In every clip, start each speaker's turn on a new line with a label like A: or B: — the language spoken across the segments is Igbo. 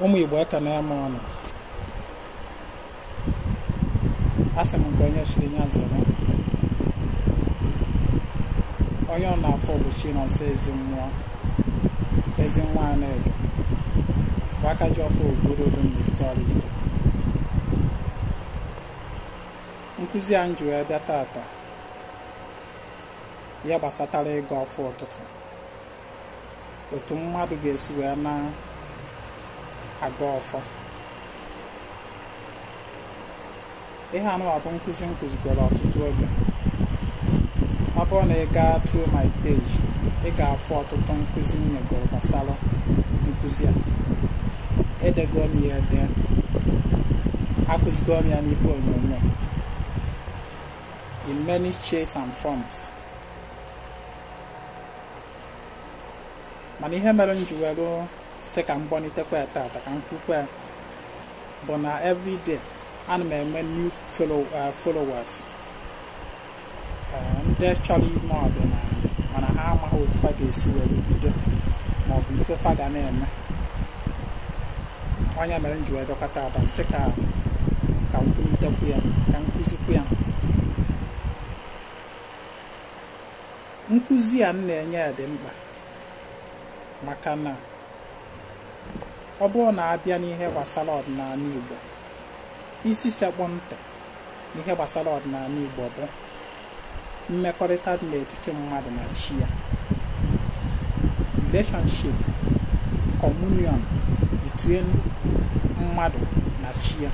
A: ụmụ Igbo ekene m ọnụ. Asị m nke onye chiri ya zere, onye ọ na-afọ bụ Chinonso Ezinwa Anaedo bụ Akajiọfọ obodo Oraifite. Nkụzi anyị ji wee bịa tata ya gbasatara ịga ọfọ ụtụtụ, otu mmadụ ga-esi wee na-aga ọfọ. Ihe anụ bụ nkụzi nkụzigoro ọtụtụ oge. Ọ bụrụ na ị gaa through my page, ị ga-afụ ọtụtụ nkụzi m nyegoro gbasara nkụzi a. Edego m ya ede, akụzigo m ya n'ife onyonyo in many shapes and forms. Mana ihe mere m ji were sị ka m gbanitekwa tata ka m kwukwe bụ na everyday ana m eme new followers, ndị chọrọ ime ọdịnala mana ha amaghị otu fa ga-esi were bido maọbụ ife fa ga na-eme. Onye mere m ji wee dọkọta tata sị ka m kwulitekwu ya, ka m kụzikwu ya. Nkụzi a m na-enye ya dị mkpa maka na ọ bụrụ na abịa n'ihe gbasara ọdịnala Igbo, isi sekpụ ntị n'ihe gbasara ọdịnala Igbo bụ mmekọrịta dị n'etiti mmadụ na chi ya, relationship, communion between mmadụ na chi ya.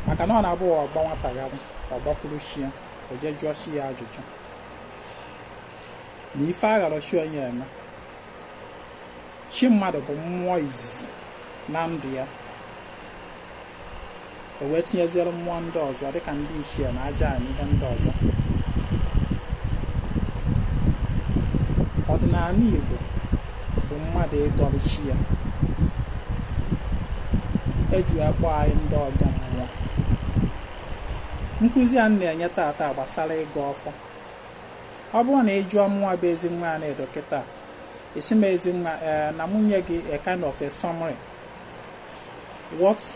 A: Maka na ọ na-abụ ọgba nwatagharị ọgbakwuru chi ya, o jee jụọ chi ya ajụjụ na ife aghara chi onye eme. Chi mmadụ bụ mmụọ izizi na ndụ ya, o wee tinyeziere mmụọ ndị ọzọ dịka ndị ichie na aja na ihe ndị ọzọ. Ọdịnala Igbo bụ mmadụ ịdọrọ chi ya, eji akpọ anyị ndị ọdọ mmụọ. Nkụzi a na-enye tata gbasara ịga ọfọ. Ọ bụrụ na ị jụọ mụnwa bụ Ezinwa Anaedo kịta, isi m Ezinwa na nwunye gị a kind of a summary what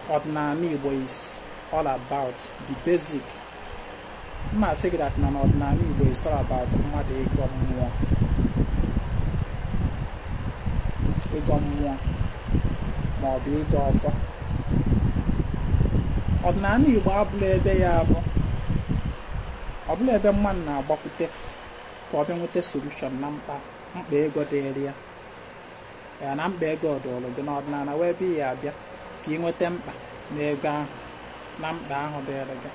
A: Ọdịnanị Igbo is all about, the basic. Mma asị gị that na Ọdịnanị Igbo is all about mmadụ ịgọ mmụọ maọbụ ịga ọfọ. Ọdịnala Igbo abụla ebe ya bụ, ọ bụla ebe mmadụ na-agbakwute ka ọ bịa nweta solution na mkpa ego dịrị ya na mkpa ego dụrụ gị n'ọdịnala wee ebe ya abịa ka ị nweta mkpa na ego ahụ na mkpa ahụ dịrị gị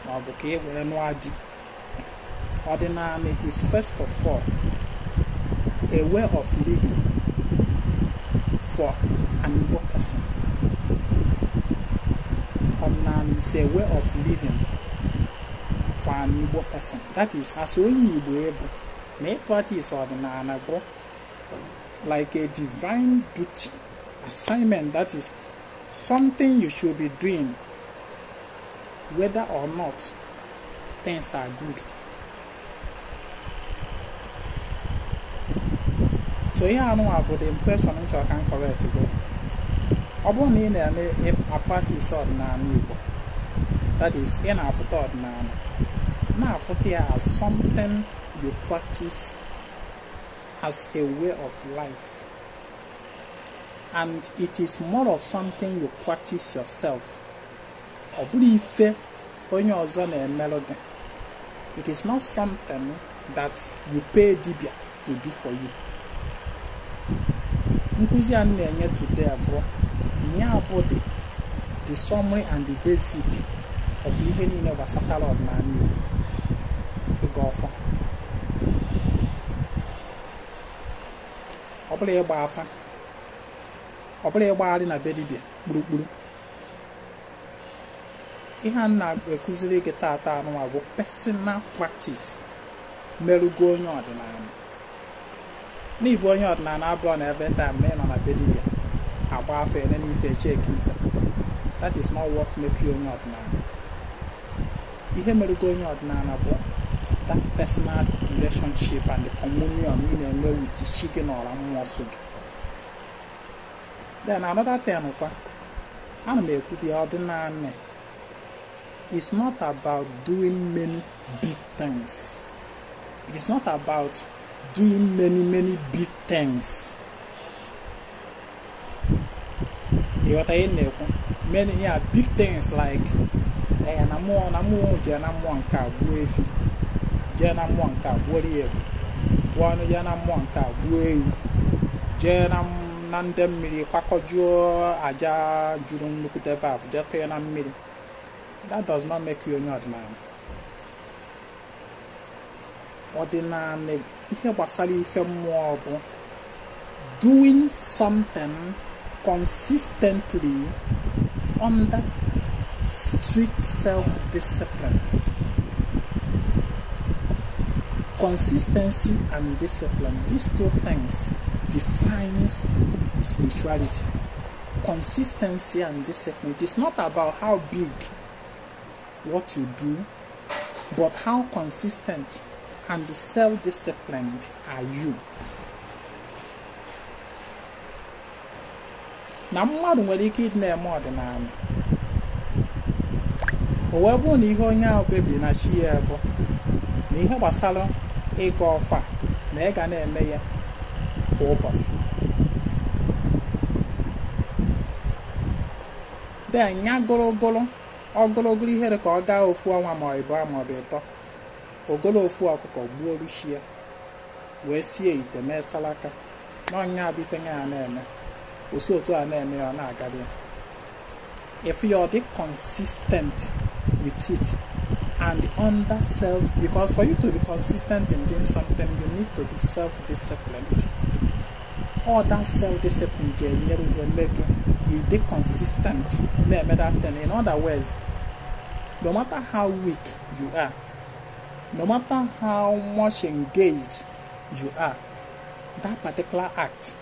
A: maọbụ ka ị wee nụọ di. Ọdịnala is first of all a way of living for an Igbo person. Ọdịnala is a way of living for an Igbo person. That is, as onye Igbo able, na practice ọdịnala bụ like a divine duty, assignment. That is something you should be doing whether or not things are good. So here I know about the impression which I can correct go. Ọ bụrụ na ị na-eme practice ọdịnala Igbo, that is, ị na-afụta ọdịnala na-afụta ya as something you practice as a way of life, and it is more of something you practice yourself. Ọ bụrụ ife onye ọzọ na-emelụ gị. It is not something that you pay dibia to do for you. Nkụzi a na-enye today abụọ ya bụ the summary and the basic of ihe niile gbasatara ọdịnala Igbo ịga ọfọ. Ọ bụla ịgba afa, ọ bụla ịgbagharị na be dibia gburugburu. Ihe a na-ekụziri gị tata anụwa bụ personal practice merụgo onye ọdịnala. N'ịbụ onye ọdịnala abụọ na every time na ị nọ na be dibia agba afa ene n'ife echeki ife, that is not what make you onye ọdịnala. Ihe merụgo onye ọdịnala bụ that personal relationship and the communion you na-enwe with chi gị na ọra mmụọ so gị. Then another thing ana m ekwu the ọdịnanị is not about doing many big things. It is not about doing many big things. What I know, many big things like na mo je na mo nka gbu efi, je na mo nka gbori ebu, bonu je na mo nka gbu ewu, je na ndem mmiri kwakojuo aja juru nnukwu baf, je to na mmiri. That does not make you onye ọdịnala. Ọdịnala ihe gbasara ife mmụọ bụ doing something consistently under strict self-discipline. Consistency and discipline, these two things defines spirituality. Consistency and discipline. It is not about how big what you do, but how consistent and self-disciplined are you. Na mmadụ nwere ike ịdị na-eme ọdịnala o wee bụrụ na ihe onye ahụ kpebiri na chi ya bụ na ihe gbasara ịga ọfa na ị ga na-eme ya kwa ụbọchị. Then ya ogologo ihere ka ọ gaa ofu ọnwa ma ọ bụ ma ọ bụ ịtọ, ogolo ofu ọkụkọ gbuo ruchie wee sie ite mee salaka na ọnya bụ ife ya na-eme osi otu a na-eme ya na-agadi ya. If you are consistent with it and under self, because for you to be consistent in doing something you need to be self-disciplined. All that self-discipline you be consistent. In other words, no matter how weak you are, no matter how much engaged you are, that particular act,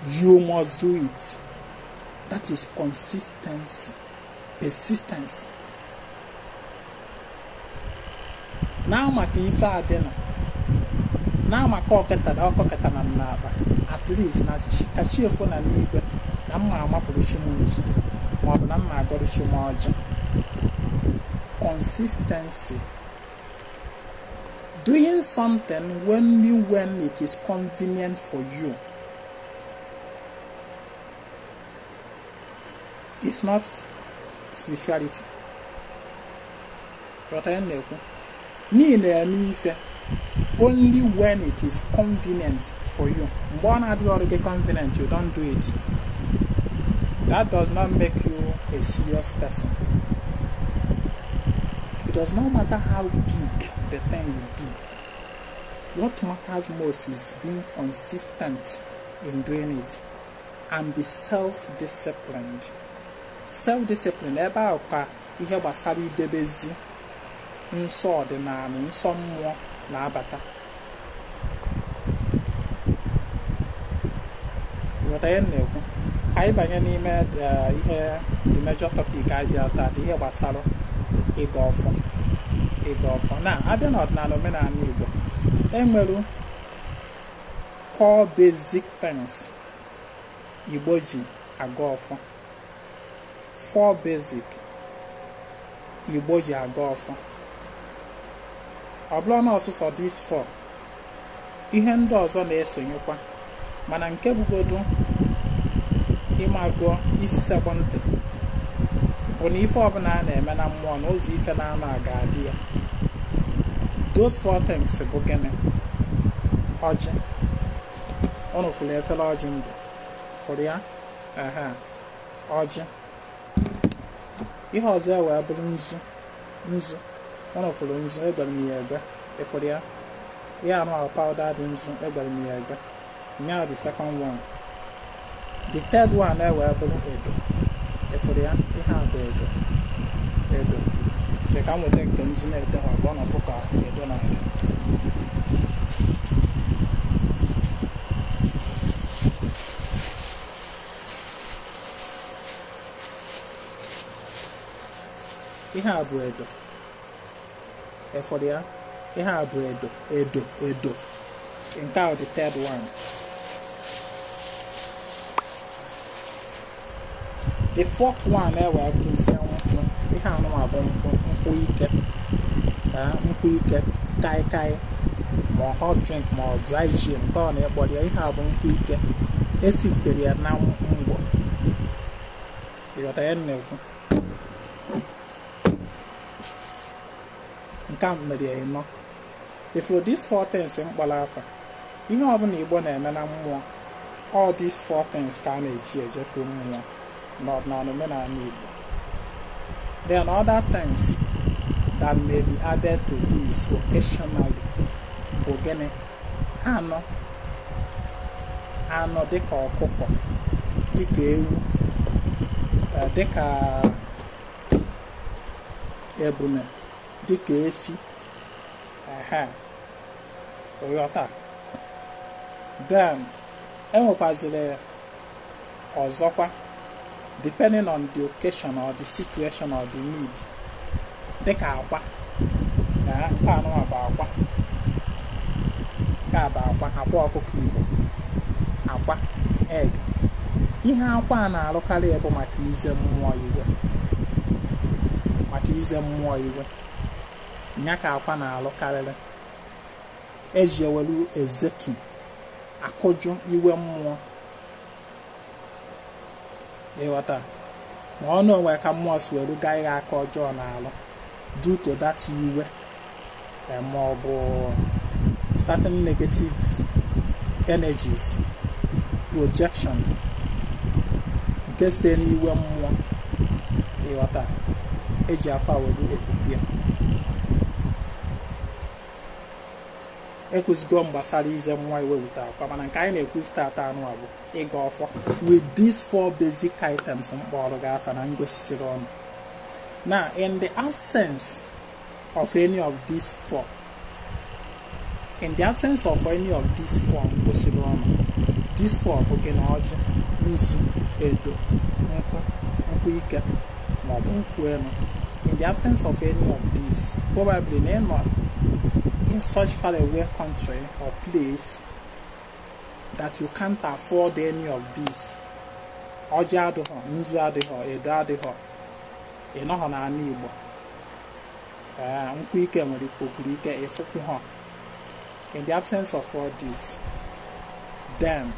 A: you must do it. That is consistency, persistence. Now maka ife adịna, now maka ọketa na mnaba, at least na Akajiọfọ na n'igwe na mma amapụrụ chi m nzu ma ọ bụ na mma agọrụ chi m ọjị. Consistency. Doing something when it is convenient for you is not spirituality. What I know, only when it is convenient for you. When I do get convenient, you don't do it. That does not make you a serious person. It does not matter how big the thing you do. What matters most is being consistent in doing it and be self-disciplined. Self-discipline ebe ahụ ka ihe gbasara idebezi nsọ ọdịnala, nsọ mmụọ na-abata. What I know, ka anyị banye n'ime ihe the major topic anyị bịa taa ihe gbasara ịga ọfọ. Na abịa n'ọdịnala omenala Igbo enwere core basic things Igbo ji aga ọfọ. 4 basic Igbo ji aga ọfọ. Ọ bụrụ na ọsụsọ these 4 ihe ndị ọzọ na-esonyekwa, mana nke bugodo ịmagụọ isi sekọndị bụ na ife ọbụla a na-eme na mmụọ na ụzọ ife na-anọ aga adị ya. Those 4 things bụ gịnị? Ọjị. Ụnụ fụrụ efere ọjị mbụ fụrụ ya? Ọjị. Ihe ọzọ wee bụrụ nzu. Ụnụ fụrụ nzu, egwere m ya egwe. Ịfụrụ ya? Ihe anụ ahụ powder dị nzu, egwere m ya egwe. Nya the second one. The third one wee bụrụ edo. Ịfụrụ ya? Ihe a bụ edo. Che ka m weta nke nzu na-ete ha ka ọ nọfụ ka edo na edo. Ihe a bụ edo. Ịfụrụ ya? ihe a bụ edo. Nke a the third one. The fourth one wee bụrụzie nkwụ. Ihe anụnwa bụ nkwụ ike kai ma hot drink ma dry gin nke ọ na-ekpọrọ ya. Ihe a bụ nkwụ ike esipụtara ya na ngwọ. Ịghọta ya na-ekwu. Nke a mere ya ịnọ. If these four things mkpọrọ afa, ihe ọbụla Igbo na-eme na mmụọ, all these four things ka a na-eji ejekwu mmụọ n'ọdịnala omenala Igbo. Then other things that may be added to this occasionally bụ gịnị? Anụ dịka ọkụkọ, dịka ewu, dịka ebune, dịka efi. Toyota. Then enwekwaziri ọzọkwa, depending on the occasion or the situation or the need, dịka akwa. Nke anụnwa bụ akwa. Nke a bụ akwa ọkụkọ Igbo, akwa egg. Ihe akwa a na-alụkarị bụ maka ize mmụọ iwe. Nya ka akwa na-alụkarịrị. Eji ewelu ezetu akụjụ iwe mmụọ. Ịghọta? Ma ọnụ onwe ka mmụọ si welu gaa ihe aka ọjọọ na-alụ due to that iwe, ma ọ bụ certain negative energies, projection nke site n'iwe mmụọ. Ịghọta? Eji akwa welu ekpupi ya. Ekwuzigo gbasara ize mmụọ iwe wute akwa, mana nke anyị na-ekwuzi tata anụ a bụ ịga ọfọ with these four basic items mkpọrọ gị afa na ngosisiri ọnụ. Now, in the absence of any of these four, ngosiri ọnụ, these four bụ gị na ọjị, nzu, edo, nkwụ ike ma ọ bụ nkwụ enu. In the absence of any of these, probably in such far away country or place that you can't afford any of these, ọjị adịghọ, nzu adịghọ, edo adịghọ, ịnọghọ n'ala Igbo, nkwụ ike nwere ikpokuru ike ịfụkwụ ha. In the absence of all this, then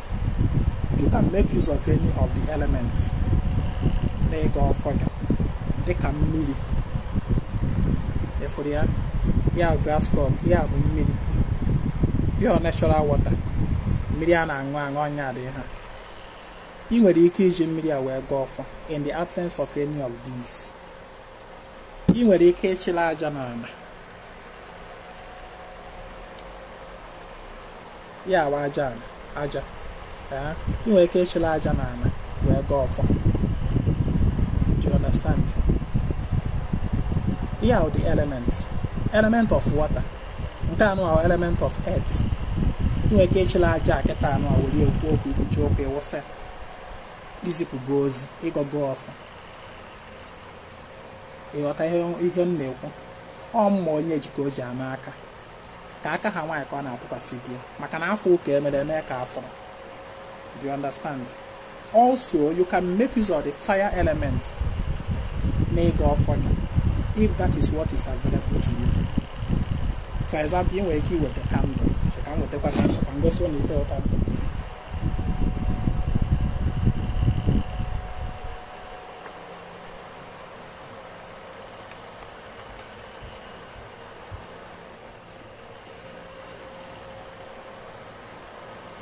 A: you can make use of any of the elements na-ịga ọfọ gị dịka mmiri. Efuru ya grass cup, ya bụ mmiri, pure natural water, mmiri a na-aṅụ ọnya dị ha. Ị nwere ike iji mmiri a wee gaa ọfọ. In the absence of any of these, ị nwere ike ịchịla aja n'ala, ya bụ aja. Ị nwere ike ịchịla aja n'ala wee gaa ọfọ. Do you understand? Here are the elements. Element of water. Nke anụ ahụ element of earth. Ị nwere ike ịchịla aja kịta anụ ahụ were ekwu okwu ikpuchi okwu ịwụsa izipụgo ozi ịgọgo ọfọ. Ịghọta ihe m na-ekwu? Ọ mma onye ji ka o ji ama aka, ka aka ha nwaanyị ka ọ na-atụkwasị di ya, maka na afọ ụka emere eme ka afọrọ. Do you understand? Also, you can make use of the fire element na ịga ọfọ gị, if that is what is available to you. For example, ị nwere ike iweta candle. Ka m wetakwa candle ka m gosi unu ife ụka.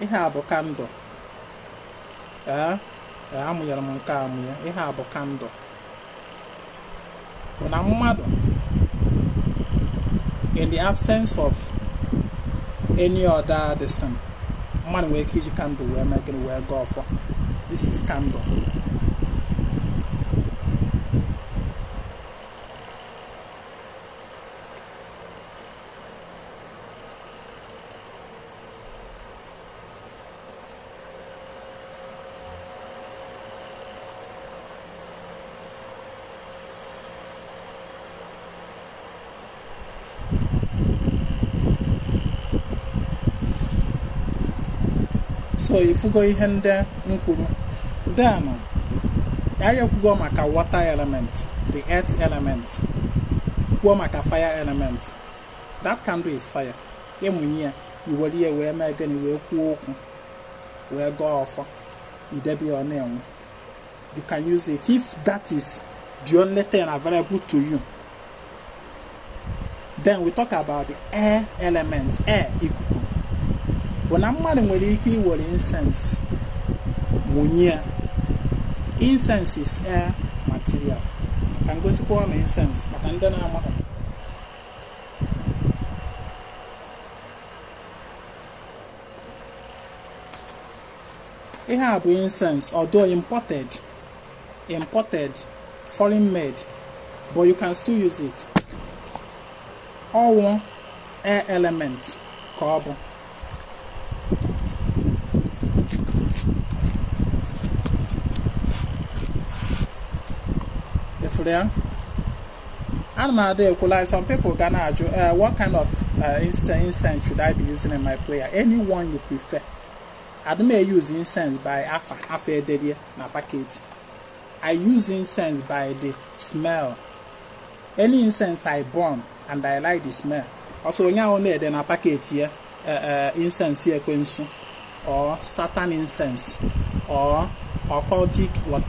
A: Ihe a bụ candle. Amụnyere m nke amụnye. Ihe a bụ candle. Bụ na mmadụ, in the absence of any other person, mmadụ nwere ike iji candle wee mee gịnị wee gaa ọfọ. This is candle. So ifugo ihe ndị nkwuru then anyị ekwugo maka water element, the earth element, kwuo maka fire element. That candle is fire. Emunye ya iwere ya wee mee gịnị wee kwuo okwu wee gọọ ọfọ idebe ya ọ na-enwu. You can use it if that is the only thing available to you. Then we talk about the air element, air ikuku. But na mmadụ nwere ike iwere incense munye. Incense is air material. Ka ngosikwa na incense maka ndị na-amaghị. Ihe a bụ incense, although imported, foreign made, but you can still use it. All air element ka ọ bụ. Some people gonna ask what kind of incense should I be using in my prayer? Anyone you prefer. I don't use incense by Afa Ededie na packet. I use incense by the smell. Any incense I burn and I like the smell. Also, when you then a packet here, incense here kwensu, or Satan incense, or occultic what.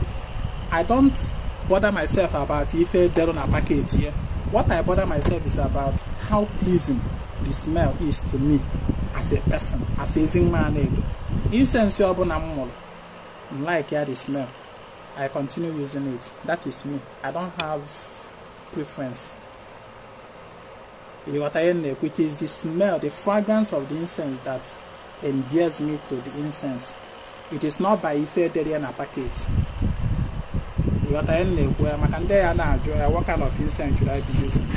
A: I don't bother myself about if they're on a packet here. What I bother myself is about how pleasing the smell is to me as a person, as Ezinwa Anaedo. Incense you like the smell. I continue using it. That is me. I don't have preference. It is the smell, the fragrance of the incense that endears me to the incense. It is not by if they're in a packet. What kind of incense should I be using?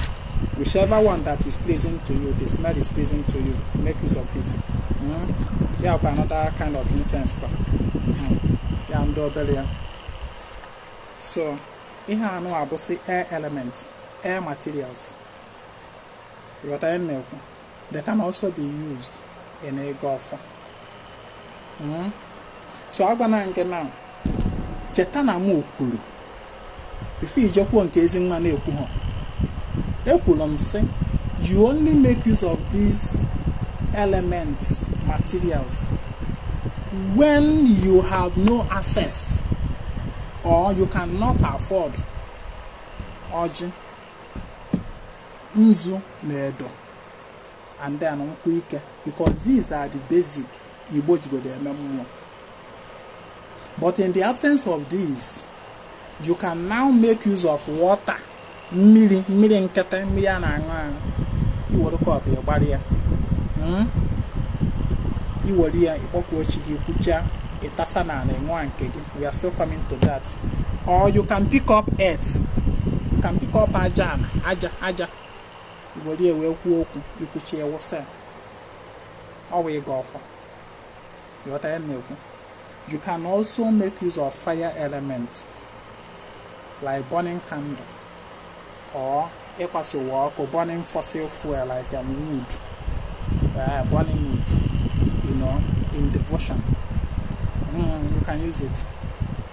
A: Whichever one that is pleasing to you, the smell is pleasing to you, make use of it. Yeah, another kind of incense. So, here I know about air elements, air materials. They can also be used in a golf. So, I'm going to now. Chetana mu okulu. Before you just want Ezinwa Anaedo, Ekulum say you only make use of these elements, materials, when you have no access or you cannot afford Oji, Nzu, Nedo, and then Nkwike, because these are the basic Igbo. But in the absence of these, you can now make use of water. Mmiri nkete, mmiri ana-aṅụ iwere kọpụ ịgbara ya. Iwere ya ịkpọkọ ochi gị kwucha ịtasa na ịṅụa nke gị. We are still coming to that. Or you can pick up earth. You can pick up aja. Iwere ya wee kwuo okwu ikwuchi ewusa. Ọ wee ga ọfọ. Ịghọta ya na-ekwu. You can also make use of fire elements, like burning candle, or burning fossil fuel like wood, burning it, in devotion. You can use it.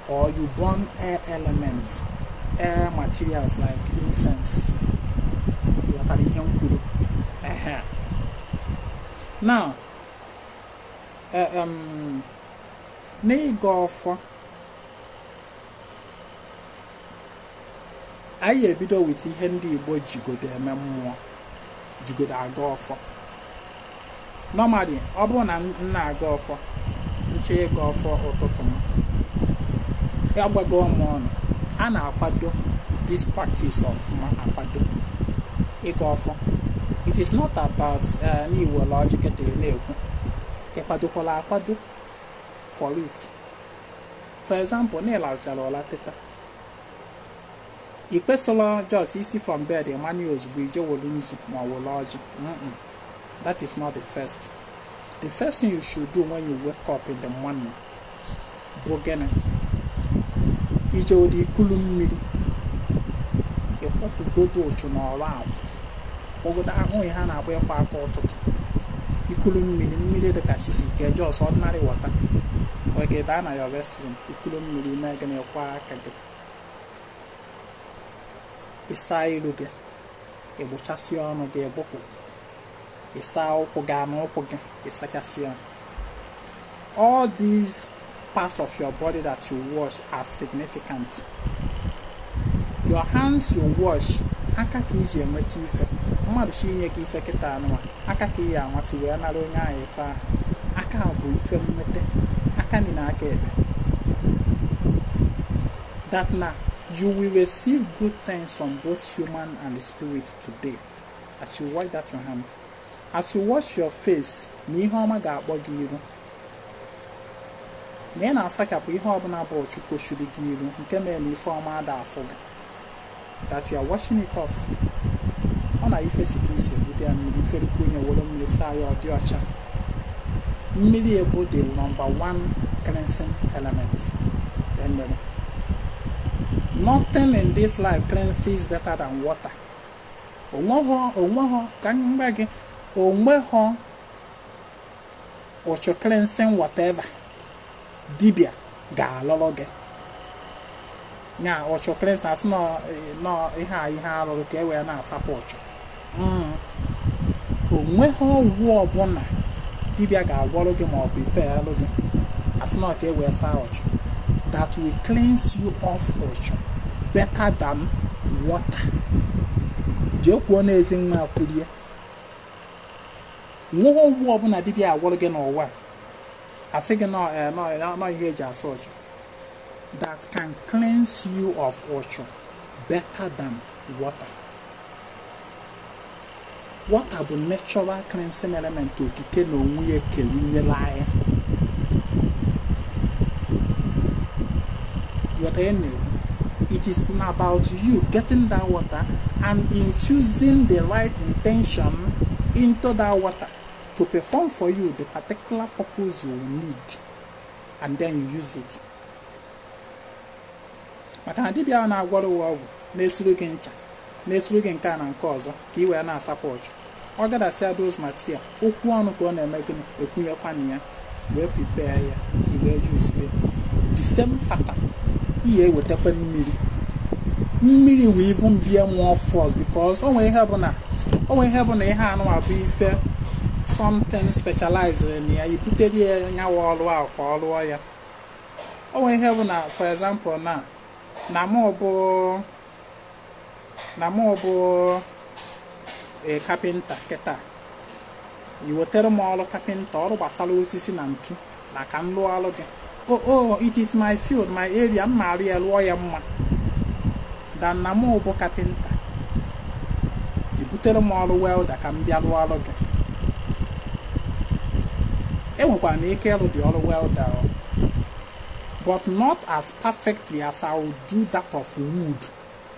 A: Or you burn air elements, air materials like incense. Now, n'ịga ọfọ, anyị ebido with ihe ndị Igbo jigodo eme mmụọ, jigodo aga ọfọ. Normally, ọ bụrụ na m na-aga ọfọ, nche ịga ọfọ ụtụtụ m, ya gbago m ọnụ, a na-akwado this practice ọfụma akwado ịga ọfọ. It is not about n'iwe logic na-ekwu, ịkwadokwala akwado for it. For example, n'ịlachara ụla teta, ikpesola just isi from bed emani ozugbo ije wolu nzu ma wolu ọjị. That is not the first. The first thing you should do when you wake up in the morning bụ gịnị? Ije wodi ikulu mmiri, ịkwụpụgodo ochu n'ọrụ ahụ, ogodo ahụ ihe a na-agba ịkwa aka ụtụtụ, ikulu mmiri dị ka chisi ka just ordinary water or ga ebe na your restroom ikulu mmiri na ga na-ekwa aka gị ịsa ilu gị egbuchasị ọnụ gị egbupụ ịsa ụkwụ gị anụ ụkwụ gị ịsachasị ọnụ. All these parts of your body that you wash are significant. Your hands you wash aka ka iji enweta ife mmadụ chi inye gị ife kịta anụwa aka ka ị ya anwata wee nara onye ahụ ife ahụ aka bụ ife mmete aka ni na aka ebe that na you will receive good things from both human and spirit today as you wash that your hand. As you wash your face na ihe ọma ga-akpọ gị iru na ị na-asachapụ ihe ọbụla bụ chukwu shiri gị iru nke mere na ife ọma ada afụ gị that you are washing it off. Ọ na ife si ka isi ebudo ya mmiri iferikwu onye were mmiri saa ya ọ dị ọcha. Mmiri ebu the number one cleansing element. Nothing in this life cleanses better than water. Onweho ka mgbe gị onweho ocho cleansing whatever dibia ga-alọrọ gị nya ocho cleansing asị nọ ihe alụrụ ka e wee na-asapụ ọchụ. Onweho ọgwụ ọbụla dibia ga-agwọrọ gị ma ọ prepare alụ gị asị nọ ka e wee saa ọchụ that will cleanse you off ọchụ better than water. Jee kwuo na Ezinwa akwulie nweho ọgwụ ọbụla dibia agwọrọ gị n'ụwa asị gị nọ ihe eji asụ ọchụ that can cleanse you of ọchụ better than water. Water bụ natural cleansing element okike na onwe ya kerunyela anyị. It is about you getting that water and infusing the right intention into that water to perform for you the particular purpose you need, and then you use it. Maka na dibịa na-agwọrọ ọgwụ na-esuru gị ncha na-esuru gị nke a na nke ọzọ ka ị wee na-asapụ ọchụ ọ gadasịa those material okwu ọnụ ka ọ na-eme gị ekwunyekwa na ya wee prepare ya i wee use the same pattern. Ihe ewetakwa mmiri wee even be more force because onwe ihe bụ na ihe anụ abụ ife something specialized in ya ibutere ya nyawa ọrụ ahụ ka ọ rụọ ya. Onwe ihe bụ na for example na mụ bụ a carpenter kịta iwetere m ọrụ carpenter ọrụ gbasara osisi na ntu na ka m lụọ ọrụ gị it is my field, my area, mma arịa lụọ ya mma dan na mụ bụ carpenter ibutere m ọrụ welder ka m bịa lụọ ọrụ gị. Enwekwara m ike ịrụ dị ọrụ welder but not as perfectly as I would do that of wood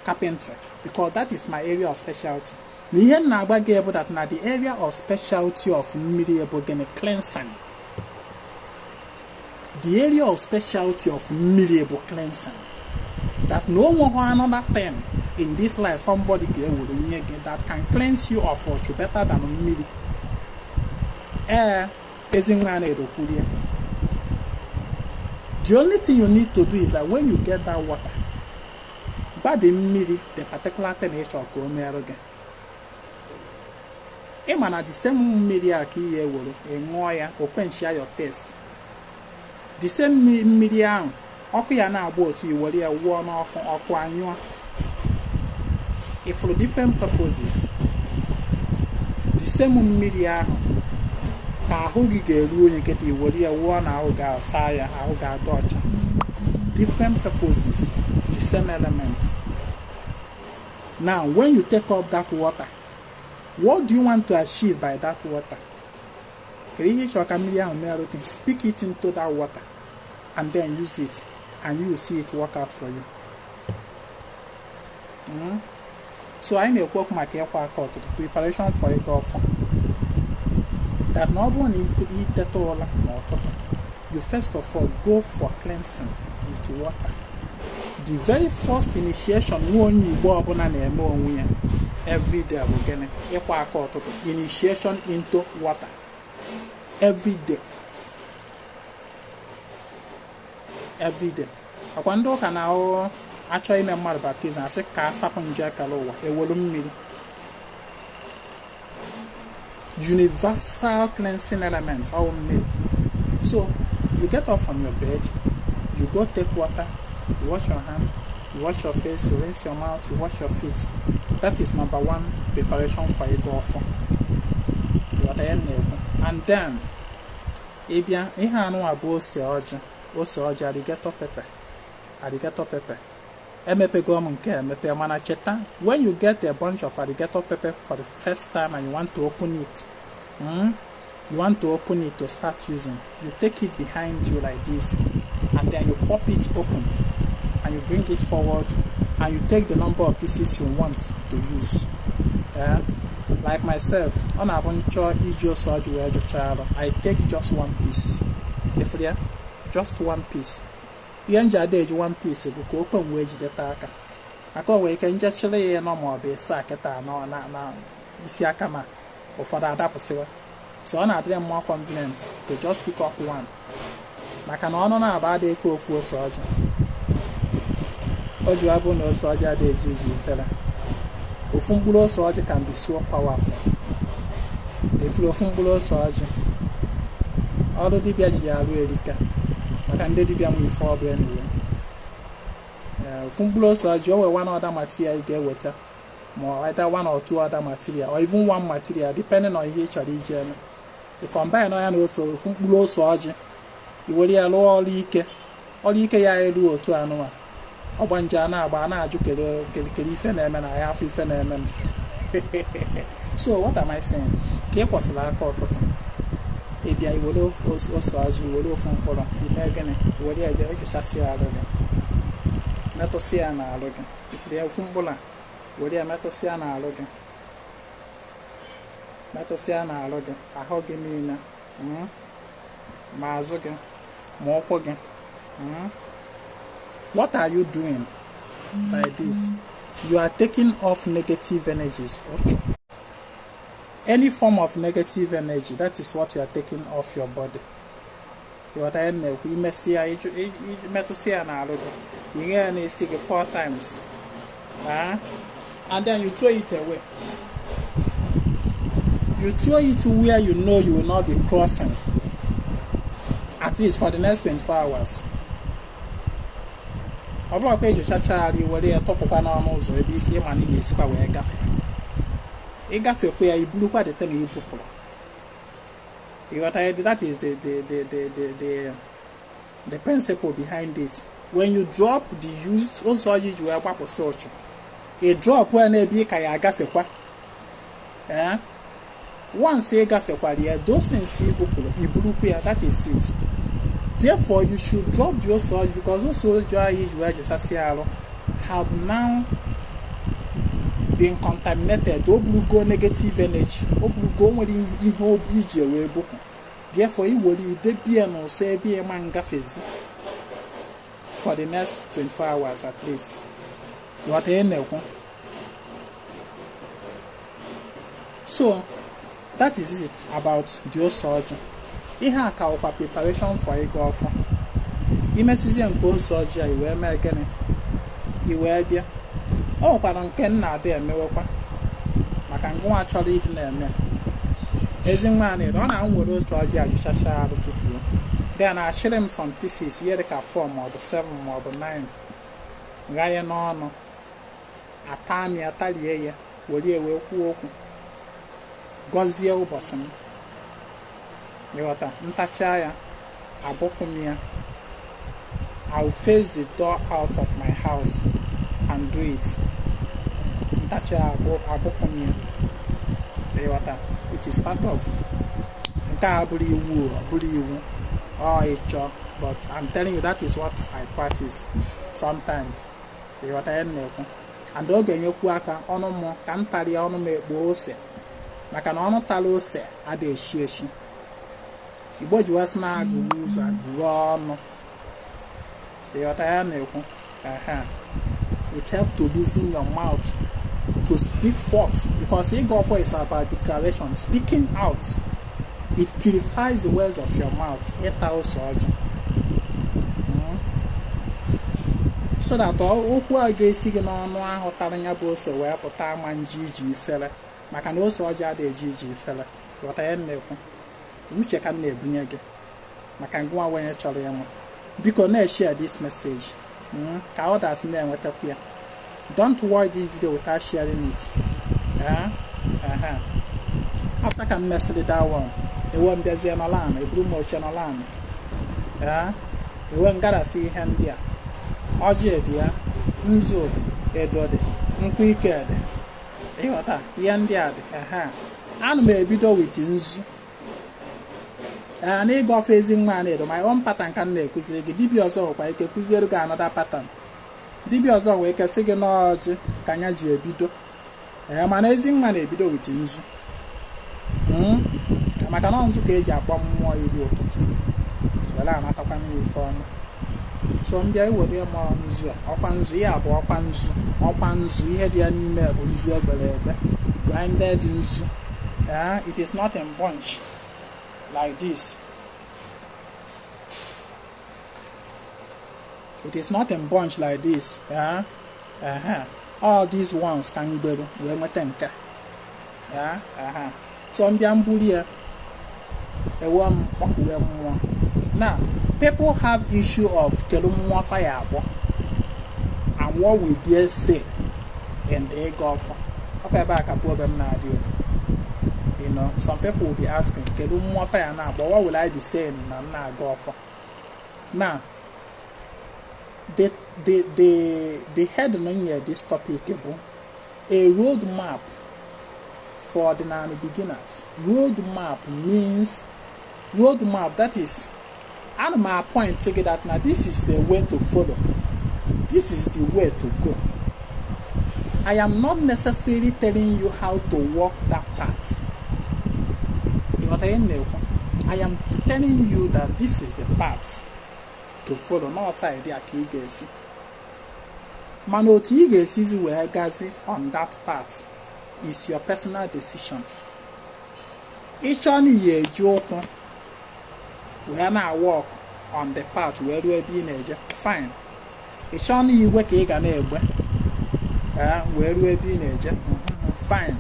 A: carpentry because that is my area of specialty. Na ihe na-agba gị bụ that na the area of specialty of mmiri ebe gịnị cleansing. The area of specialty of mmiri ebe cleansing. That no one another thing in this life somebody that can cleanse you of ọchụ better than mmiri. Ezinwa Anaedo kwurie. The only thing you need to do is that when you get that water, by the mmiri, the particular temperature ka o merụ gị. Ịma na the same mmiri a ka ihe ewere ịṅụọ ya o quenchia your taste. The same mmiri ahụ ọkụ ya na-agba otu iwere ya wụọ n'ọkụ ọkụ anyụọ. For different purposes. The same mmiri ahụ ka ahụ gị ga-eru onye nkịta iwere ya wụọ na ahụ ga-asa ya ahụ ga-adị ọcha. Different purposes, the same element. Now when you take up that water, what do you want to achieve by that water? Speak it into that water and then use it, and you will see it work out for you. So I may work my care to the preparation for a golf. That not only you could eat that all or total. You first of all go for cleansing with water. The very first initiation every day we're getting initiation into water. every day. Every day. Akwa ndị ụka na achọ ime mmadụ baptizim asị ka asapụ nje akara ụwa ewelu mmiri. Universal cleansing element all mmiri. So you get off from your bed, you go take water, you wash your hand, you wash your face, you rinse your mouth, you wash your feet. That is number one preparation for Akajiọfọ. And then ihe anụ abụ ose ọjị alligator pepper. Emepego m nke emepe mana cheta, when you get a bunch of alligator pepper for the first time and you want to open it, to start using, you take it behind you like this and then you pop it open and you bring it forward and you take the number of pieces you want to use. Like myself, on a bunch of I take just one piece. Just one piece. One piece bụ open wage data aka. Aka wee ka nje chile ya no mo be sack ta no na isi aka ma ụfọdụ adapụsịwa. So ọ na-adịrị more convenient to just pick up one. Maka na ọnụ na-aba adị eke ofu ose ọjị. Ọjị abụ na ose ọjị adị eji fela. Ofu mkpụrụ ose ọjị can be so powerful. Efuru ofu mkpụrụ ose ọjị. Ọrụ dibịa ji ya alụ erika. Maka ndị dibịa nwe ife ọbụ anyway. Ofu mkpụrụ ose ọjị o one other material ga-eweta. More either one or two other material or even one material depending on each of each. You combine on also mkpụrụ ose ọjị. You will ya lụọ ọrụ ike ya elu otu anụma. Ọgbanje na-agba na-ajụ kele ife na-eme na ya afọ ife na-eme. So what am I saying? Ka e kwụsịrị aka ọtụtụ. Ebia iwere ose ọjị, iwere ofu mkpụrụ, ime gịnị? Iwere ya ejichasị ya arụ gị. Metụsị ya na arụ gị. Ifuru ya ofu mkpụrụ a, were ya metụsị ya na arụ gị. Metụsị ya na arụ gị, ahụ gị niile. Ma azụ gị, ma ụkwụ gị. What are you doing by this? You are taking off negative energies. Any form of negative energy, that is what you are taking off your body. You are saying we may see a you 4 times. And then you throw it away. You throw it where you know you will not be crossing. At least for the next 24 hours. Ọ bụrụ ka ejichachari were ya tọpụkwa n'ọnụ ụzọ ebe isi ma na esikwa wee gafe. Ịgafekwa ya ibulukwa the thing ibupụrụ. That is the principle behind it. When you drop the used ụzọ ọjị ji wee gbapụsị ọchụ, a drop wee na-ebi ka ya agafekwa. Once ịgafekwara ya, those things ibulukwa ya, that is it. Therefore, you should drop your soldiers because those soldiers have now been contaminated. Oblugo negative energy. Oblugo nwere ihe obi ije wee bụkwa. Therefore, you will be no say be a man gaffes for the next 24 hours at least. What I know. So that is it about your soldier. Ihe a ka ọkwa preparation for Akajiọfọ. Imesizie nke ose ọjị a iwee mee gịnị? Iwee bịa. Ọ nwekwara nke nna adị emewekwa. Maka ngwa chọrọ ịdị na-eme. Ezinwa Anaedo, ọ na-nwere ose ọjị a jụchacha arụ tụfuo. Then achịrị m some pieces ihe dịka 4 maọbụ 7 maọbụ 9. Ghaye n'ọnụ. Atami atalie ya. Were ya wee kwuo okwu. Gọzie ụbọchị m. Ntacha ya, abụkwụ ya. I'll face the door out of my house and do it. Ntacha abụkwụ ya. It is part of nke a bụrụ iwu. But I'm telling you that is what I practice sometimes. And oge nyekwu aka ọnụ m ka m tara ya ọnụ m ekpo ose. Maka na ọnụ tara ose adị eshi. Igbo ji wasị na-agụrụ ụzọ agụrụ ọnụ. It helps to loosen your mouth to speak forth because Akajiọfọ is about declaration, speaking out. It purifies the words of your mouth. So that okwu a ga-esi gị n'ọnụ ahụ tara ya bụ ose wee pụta ama nji iji ifere, maka na ose ọjọọ adịghị eji iji ifere. Ghọta ya na-ekwu, uche ka m na-ebunye gị maka ngwa onye chọrọ ya nwa. Biko na-share this message ka others na-enwetakwu ya. Don't watch this video without sharing it. After ka m mesịrị that one, ewe m bịazie n'ọla, eburu m oche n'ọla, ewe m garasị ihe ndị a. Ọjị dị ya, nzu dị, edo dị, nkwụ ike dị, ịghọta ihe ndị a dị. Ana m ebido with nzu. N'Akajiọfọ Ezinwa Anaedo, my own pattern ka m na-ekụziri gị. Dibịa ọzọ nwekwa ike kụziere gị another pattern. Dibịa ọzọ nwee ike sị gị n'ọjị ka anya ji ebido, mana Ezinwa na-ebido with nzu. Maka na nzu ka eji akpọ mmụọ iri ụtụtụ were anatakwa n'ife ọnụ. So mbịa iwere ma nzu a, ọkwa nzu ya bụ ọkwa nzu ihe dị ya n'ime bụ nzu egbere egbe, grinded nzu. It is not in bunch like this. It is not in bunch like this. All these ones can be wee nweta nke. So mbịa mbuli ya, ewe m kpọkuwe mmụọ. Now, people have issue of kelu mmụọ fire abụọ, and what we dare say in the Akajiọfọ. Okay, back up where I'm not doing. You know, some people will be asking, kelu mmụọ fire na abụọ, what will I be saying na Akajiọfọ? Now, the head on this topic bụ a roadmap for Ọdịnanị beginners. Roadmap means that is, and my point take it that now this is the way to follow. This is the way to go. I am not necessarily telling you how to walk that path. I am telling you that this is the path to follow. No side there can you see. Man, what you guys is where gazi on that path is your personal decision. Each one you joke. We are now walk on the path where we are being aged. Fine. It's only you work a ganebe. Where we are being aged. Fine.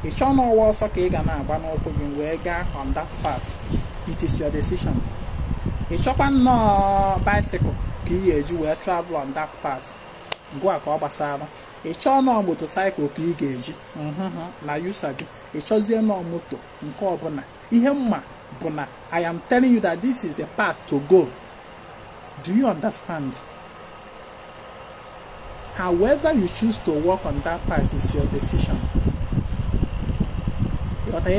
A: It's only also a gana open where on that path. It is your decision. It's open no bicycle. Key you will travel on that path. Go a cobasano. It's all no motorcycle key gauge. Na you sabi. It's also no motor. Nkobona. Ihemma. I am telling you that this is the path to go. Do you understand? However you choose to walk on that path is your decision. I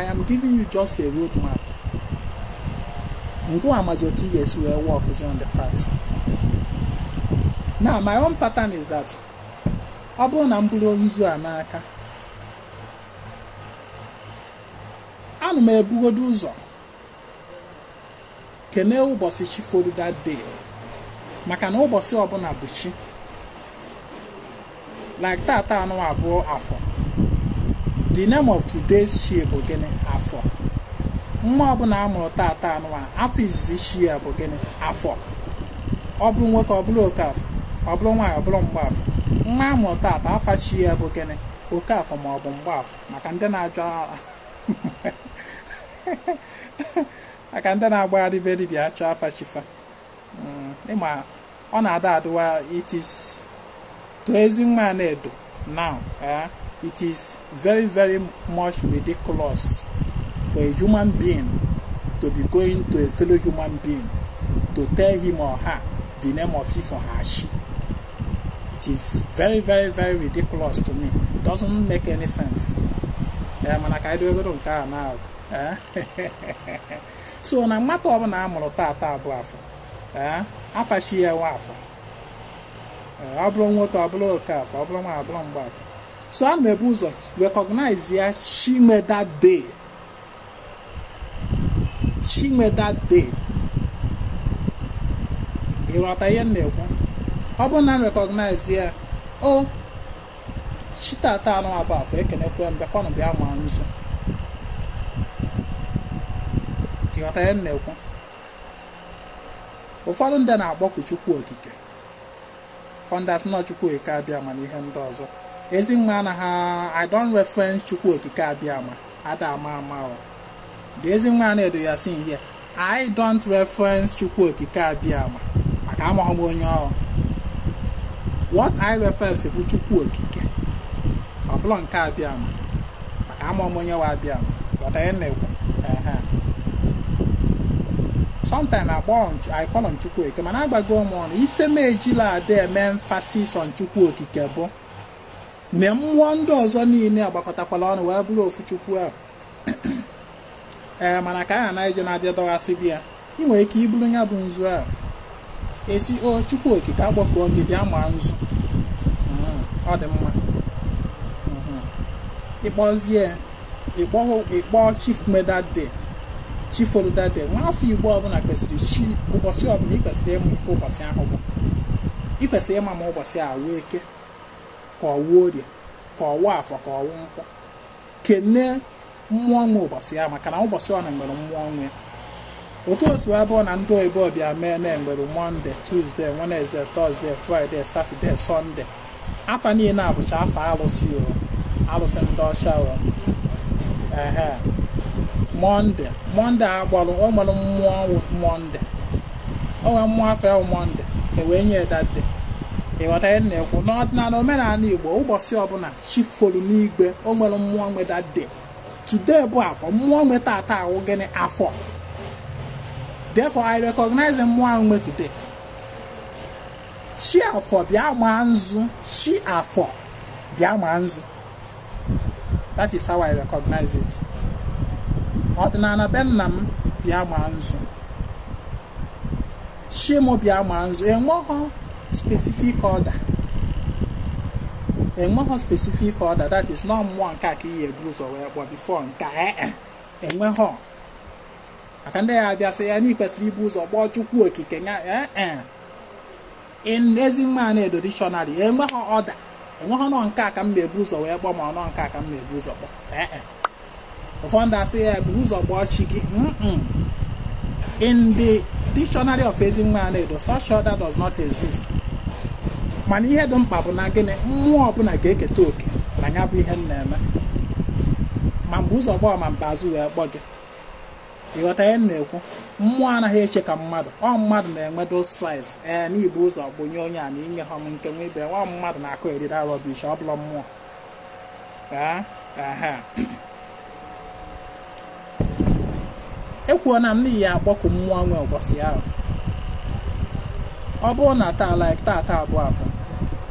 A: am giving you just a roadmap. Ngo amazoti yes we walk is on the path. Now my own pattern is that Abo Nambulo Nzu Anaka. Anu me ebugodu ụzọ kene ụbọchị chi fọdụ that day, maka na ụbọchị ọbụla bụ chi. Like tata anụ abụọ afọ. The name of today's chi bụ gịnị? Afọ. Nwa ọbụla amụrụ tata anụ afọ izizi chi ya bụ gịnị? Afọ. Ọ bụrụ nwoke ọ bụrụ oke afọ, ọ bụrụ nwaanyị ọ bụrụ mgbaafọ. Nwa amụrụ tata afa chi ya bụ gịnị? Oke afọ ma ọ bụ mgbaafọ, maka ndị na-ajụ aka ndị na-agbagharị be dibịa achọ afa chifa. Ịma ọ na-ada adụwa. It is to Ezinwa Anaedo now. It is very very much ridiculous for a human being to be going to a fellow human being to tell him or her the name of his or her she. It is very very very ridiculous to me. It doesn't make any sense. So na mata ọbụla amụrụ tata abụ afọ, afachi ya nwa afọ, ọ bụrụ nwoke ọ bụrụ oke afọ, ọ bụrụ nwa ọ bụrụ mgbe afọ. So a na-ebu ụzọ recognize ya Shime that day. Shime that day. Ịghọta ihe na-ekwu? Ọ bụrụ na recognize ya, o chitata anụ abụ afọ ekenekwe mbekwanụ bịa ma nzu. ịghọta ihe m na-ekwu. Ụfọdụ ndị na-akpọku Chukwu okike, ụfọdụ asị na Chukwu okike abịama na ihe ndị ọzọ. Ezinwa anaghị, I don't reference Chukwu okike abịama, ada ama o. The Ezinwa Anaedo ya sị ihe, I don't reference Chukwu okike abịama maka amaghị m onye ọrụ. What I reference bụ Chukwu okike, ọ bụla nke abịama maka amaghị m onye wa abịama. Ịghọta ihe na-ekwu. Sometimes I call on Chukwu okike, mana agbago m ọnụ ife m ejila ada eme emphasis on Chukwu okike bụ na mmụọ ndị ọzọ niile agbakọtakwala ọnụ wee bụrụ ofu Chukwu ahụ. Mana ka anyị na-eje na-abịa dọghasị bịa, ị nwere ike iburu ya bụ nzu ahụ esi o Chukwu okike agbakọ gị bịa ma nzu. Ọ dị mma. Ịkpọzie ịkpọ chief medade chief oludade nwafọ Igbo ọbụla kwesịrị chi ụbọchị ọbụla ikwesịrị ịmụ ike ụbọchị ahụ bụ ikwesịrị ịma ma ụbọchị ahụ eke ka ọwụ orie ka ọwụ afọ ka ọwụ nkwọ. Kene mmụọ nwe ụbọchị ya maka na ụbọchị ọ na nwere mmụọ nwe. Otu otu ebe ọ na ndị oyibo bịa mee na nwere Monday, Tuesday, Wednesday, Thursday, Friday, Saturday, Sunday. Afa niile abụcha afọ alụsị alụsị ndị ọcha Monday agbalụ o nwere mmụọ Monday, o nwere mmụọ afọ ahụ Monday wee nye dade. Ịghọta ihe na-ekwu. N'ọdịnala omenala Igbo ụbọchị ọbụla chi folu n'igwe o nwere mmụọ nwe dade. Today bụ afọ, mmụọ nwe tata ahụ gịnị afọ. Therefore I recognize mmụọ ahụ nwe today. Chi afọ bịa ma nzu, chi afọ bịa ma nzu. That is how I recognize it. Ọdịnala be nna m bịa ma nzu, chi m bịa ma nzu. Enweghị specific order. That is not mmụọ nke a ka ihe ebu ụzọ wee kpọọ before nke enweghị. Maka ndị ya abịa sị ya na ikwesịrị ibu ụzọ kpọọ Chukwu okike ya in Ezinwa Anaedo dictionary enweghị order. Enweghị nọ nke a ka m na-ebu ụzọ wee kpọọ ma nọ nke a ka m na-ebu ụzọ kpọọ. Ụfọdụ asị ya ebu ụzọ kpọọ chi gị. In the dictionary of Ezinwa Anaedo, such order does not exist. Mana ihe dị mkpa bụ na gịnị mmụọ ọbụla ga-eketa oke na ya bụ ihe m na-eme, ma mgbe ụzọ gbọọ ma mgbe azụ wee kpọ gị. Ịghọta ihe m na-ekwu. Mmụọ anaghị eche ka mmadụ, ọ mmadụ na-enwe those strive n'ibu ụzọ gbonye onye a na inye ha m nke nwe ibe nwa mmadụ na-akụ eriri rọbish ọ bụla mmụọ. Ekwuo na m n'ihi agbọkụ mmụọ nwe ụbọchị ahụ. Ọ bụrụ na taa like taa bụ afọ,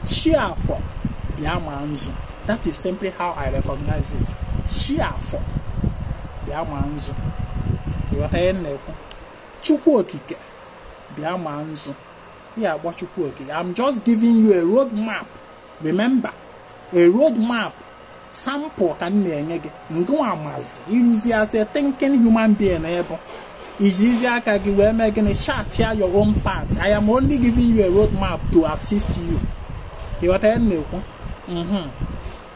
A: chi afọ bịa ma nzu. That is simply how I recognize it. Chi afọ bịa ma nzu. Ịghọta ihe m na-ekwu. Chukwu okike bịa ma nzu. Ya agba Chukwu okike. I'm just giving you a road map. Remember, a road map sample ka m na-enye gị. Ngụwa amazi ịrụzi as a thinking human being ebe ijizi aka gị wee mee gịnị chart ya your own part. I am only giving you a road map to assist you. Ịghọta ihe m na-ekwu.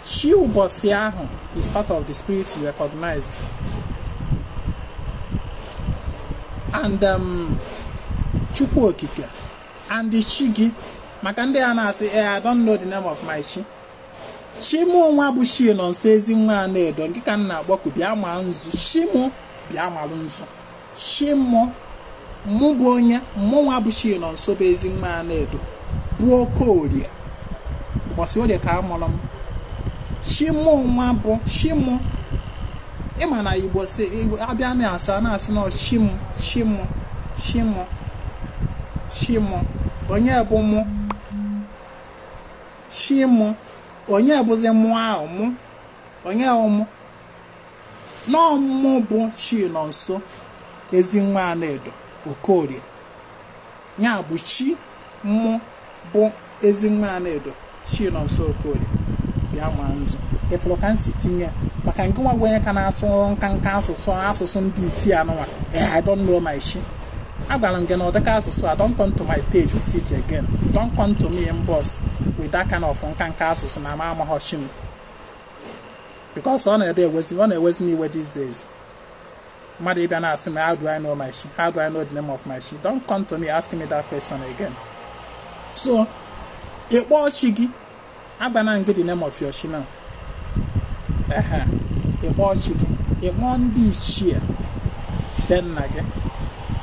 A: Chi ụbọchị ahụ is part of the spirit you recognize. And Chukwu okike and the chi gị maka ndị a na-asị I don't know the name of my chi. Chi mụ nwa bụ chi nọ nso Ezinwa Anaedo nke ka m na-agbakọ bịa ma nzu. Chi mụ bịa malụ nzu. Chi mụ bụ onye mmụ nwa bụ chi nọ nso bụ Ezinwa Anaedo bụ Okorie. Ụbọchị orie ka a mụrụ m. Chi mụ nwa bụ chi mụ. Ịma na Igbo sị abịa na-asa na-asị na chi mụ onye bụ mụ. Chi mụ onye bụzi mụ ahụ mụ onye ọmụ n'ọmụ bụ chi nọ nso Ezinwa Anaedo Okorie. Ya bụ chi mụ bụ Ezinwa Anaedo chi nọ nso Okorie bịa ma nzu. Ifụrụ ka m si tinye maka nke nwa gwenye ka na-asụ nka asụsụ ndị iti anụnwa. I don't know my chi. Agwara m gị na ụdịka asụsụ a don't come to my page with it again. Don't come to me inbox with that kind of nka asụsụ na ama amaghọchi m because ọ na-ewezi m iwe these days. mmadụ ịbịa na-asị m, how do I know my shi? How do I know the name of my shi? Don't come to me asking me that question again. So ịkpọ chi gị, agbana ngị the name of your shi now. Ịkpọ chi gị, ịkpọ ndị ichie be nna gị.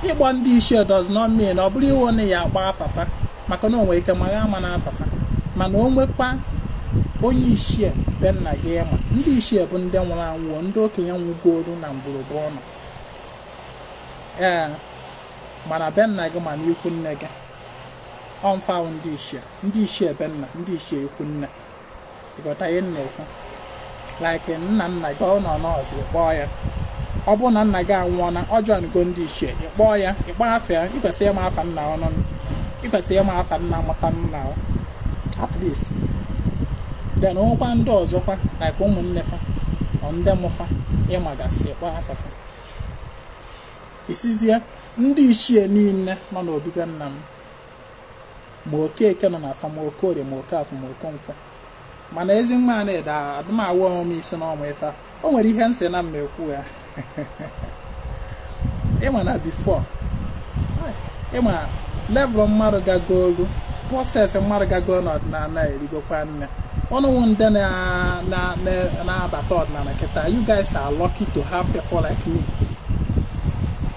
A: Ịkpọ ndị ichie does not mean ọ bụrụ iwu na ya agba afafa, maka na o nwere ike mara ama na afafa, mana o nwekwa onye ichie be nna gị ịma. Ndị ichie bụ ndị nwụrụ anwụ, ndị okenye nwụgoro na mgbọrọgwụ ọnụ. Mana be nna gị ma na ikwu nne gị ọmfa ndị ichie be nna, ndị ichie ikwu nne. Ịghọta ihe nna ekwu? Like nna gị ọ nọ n'ọzọ, ịkpọọ ya. Ọ bụrụ na nna gị anwụọna, ọ jọọ ndị ichie, ịkpọọ ya, ịkpọ afa ya. Ikwesịrị ịma afa nna ọnụ, ikwesịrị ịma afa nna mụta nna at least. Then nwekwa ndị ọzọkwa like ụmụnne fa ọ ndị mụfa ịmagasị, ịkpọ afafa. Isizie ndị ichie niile nọ n'obibi nna m, ma Okeke nọ na afa, ma Okorie, ma Okafọ, ma Okonkwo. Mana Ezinwa Anaedo adụmawụ ọmụ isi n'ọmụ ife a. O nwere ihe nsị na mmekwu ya. Ịma na before, ịma level mmadụ gagolu, process mmadụ gagolu n'ọdịnala erigokwa nne. Ọnụnwụ ndị na-abata ọdịnala kịta. You guys are lucky to have people like me.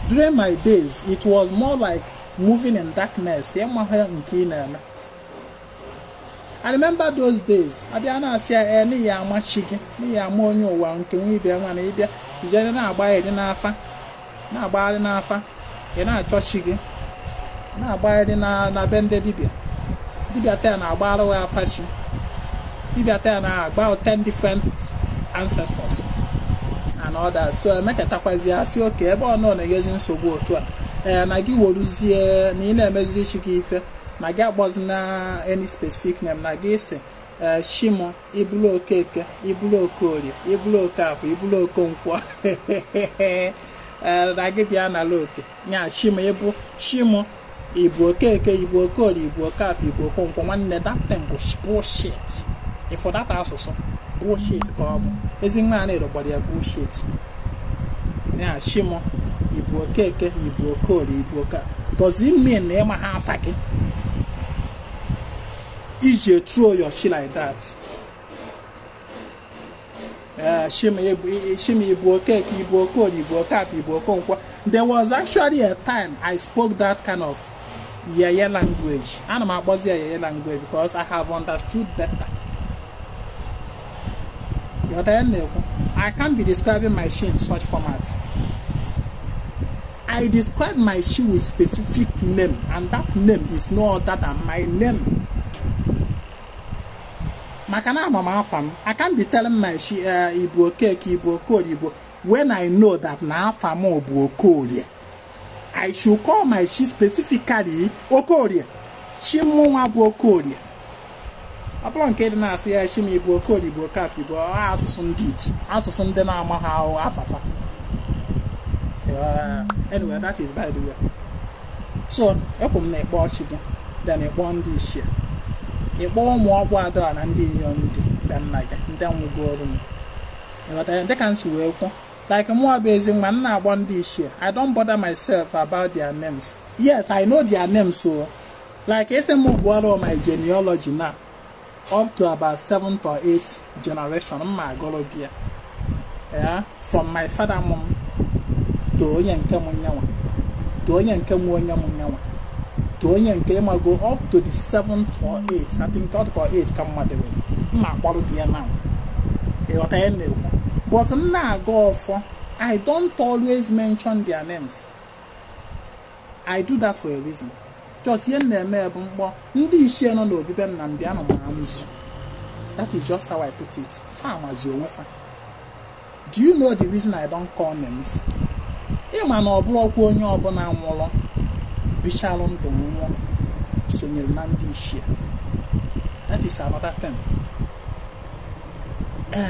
A: During my days, it was more like moving in darkness. I remember those days. Adiana say ni ya machigi, ni ya monyo wa nke nwi bia nwa na ibia. Ijere na agba edi na afa. Na agba edi na afa. Ye na chochigi. Na agba edi na bende dibia. Dibia te na agba arụ afa shi. Dibia te na agba 10 different ancestors and all that. So meketakwazi asi okay ebe ono na yezi nsogbu otu a. Na gi woruzie na ị na-emezi chi gị ife. Na gị agbazina any specific name. Na gị isi Shimo, ibulu Okeke, ibulu Okorie, ibulu Okafọ, ibulu Okonkwo. Na gị bịa na loke nya Shimo ibu Okeke, ibu Okorie, ibu Okafọ, ibu Okonkwo. Nwanne, that thing was bullshit. If that asụsụ bullshit ka ọ bụ. Ezinwa Anaedo gbara ya bullshit. Nya Shimo ibu Okeke, ibu Okorie, ibu Okafọ. Does it mean na ịma ha afa gị? You throw your shit like that. Shimi Ibu Okeke, Ibu Okorie, Ibu Okafọ, Ibu Okonkwo. There was actually a time I spoke that kind of yeye language. And I'm about yeye language because I have understood better. I can't be describing my shit in such format. I describe my shit with specific name, and that name is no other than my name. I can't be telling my shi Ibu Okeke, Ibu Okorie, Ibu when I know that na afam Ibu Okorie. I should call my shi specifically Okorie. Shimo Ibu Okorie. Upon Kate na say Shimi Ibu Okorie, Ibu Okafọ, Ibu Asụsụ ndị na-ama ha afafa. Anyway, that is by the way. So, ekwum na ịkpọ chi gị, then ịkpọ ndị ichie. Ịkpọ ụmụ ọgbọ ada na ndị inyom ndị be nna gị, ndị nwụgoro m. They can see where like more basing man na agba ndị ichie. I don't bother myself about their names. Yes, I know their names, so like SMO Guaro, my genealogy now, up to about 7th or 8th generation, my gologia. Yeah, from my father mom to onye nke munyawa, to onye nke munyawa, to onye nke ma go up to the 7th or 8th. I think God got 8 come madewe. Ma gologia now. But now go for I don't always mention their names. I do that for a reason. Just here na-eme bụ mkpọ ndị ichie nọ n'obibe nna m bịa nọ ma amụzi. That is just how I put it. Farmers onwe fa. Do you know the reason I don't call names? Ịma na ọ bụrụ okwu onye ọbụla nwụrụ bichalụ ndụ nwụọ sonyere na ndị ichie. That is another thing.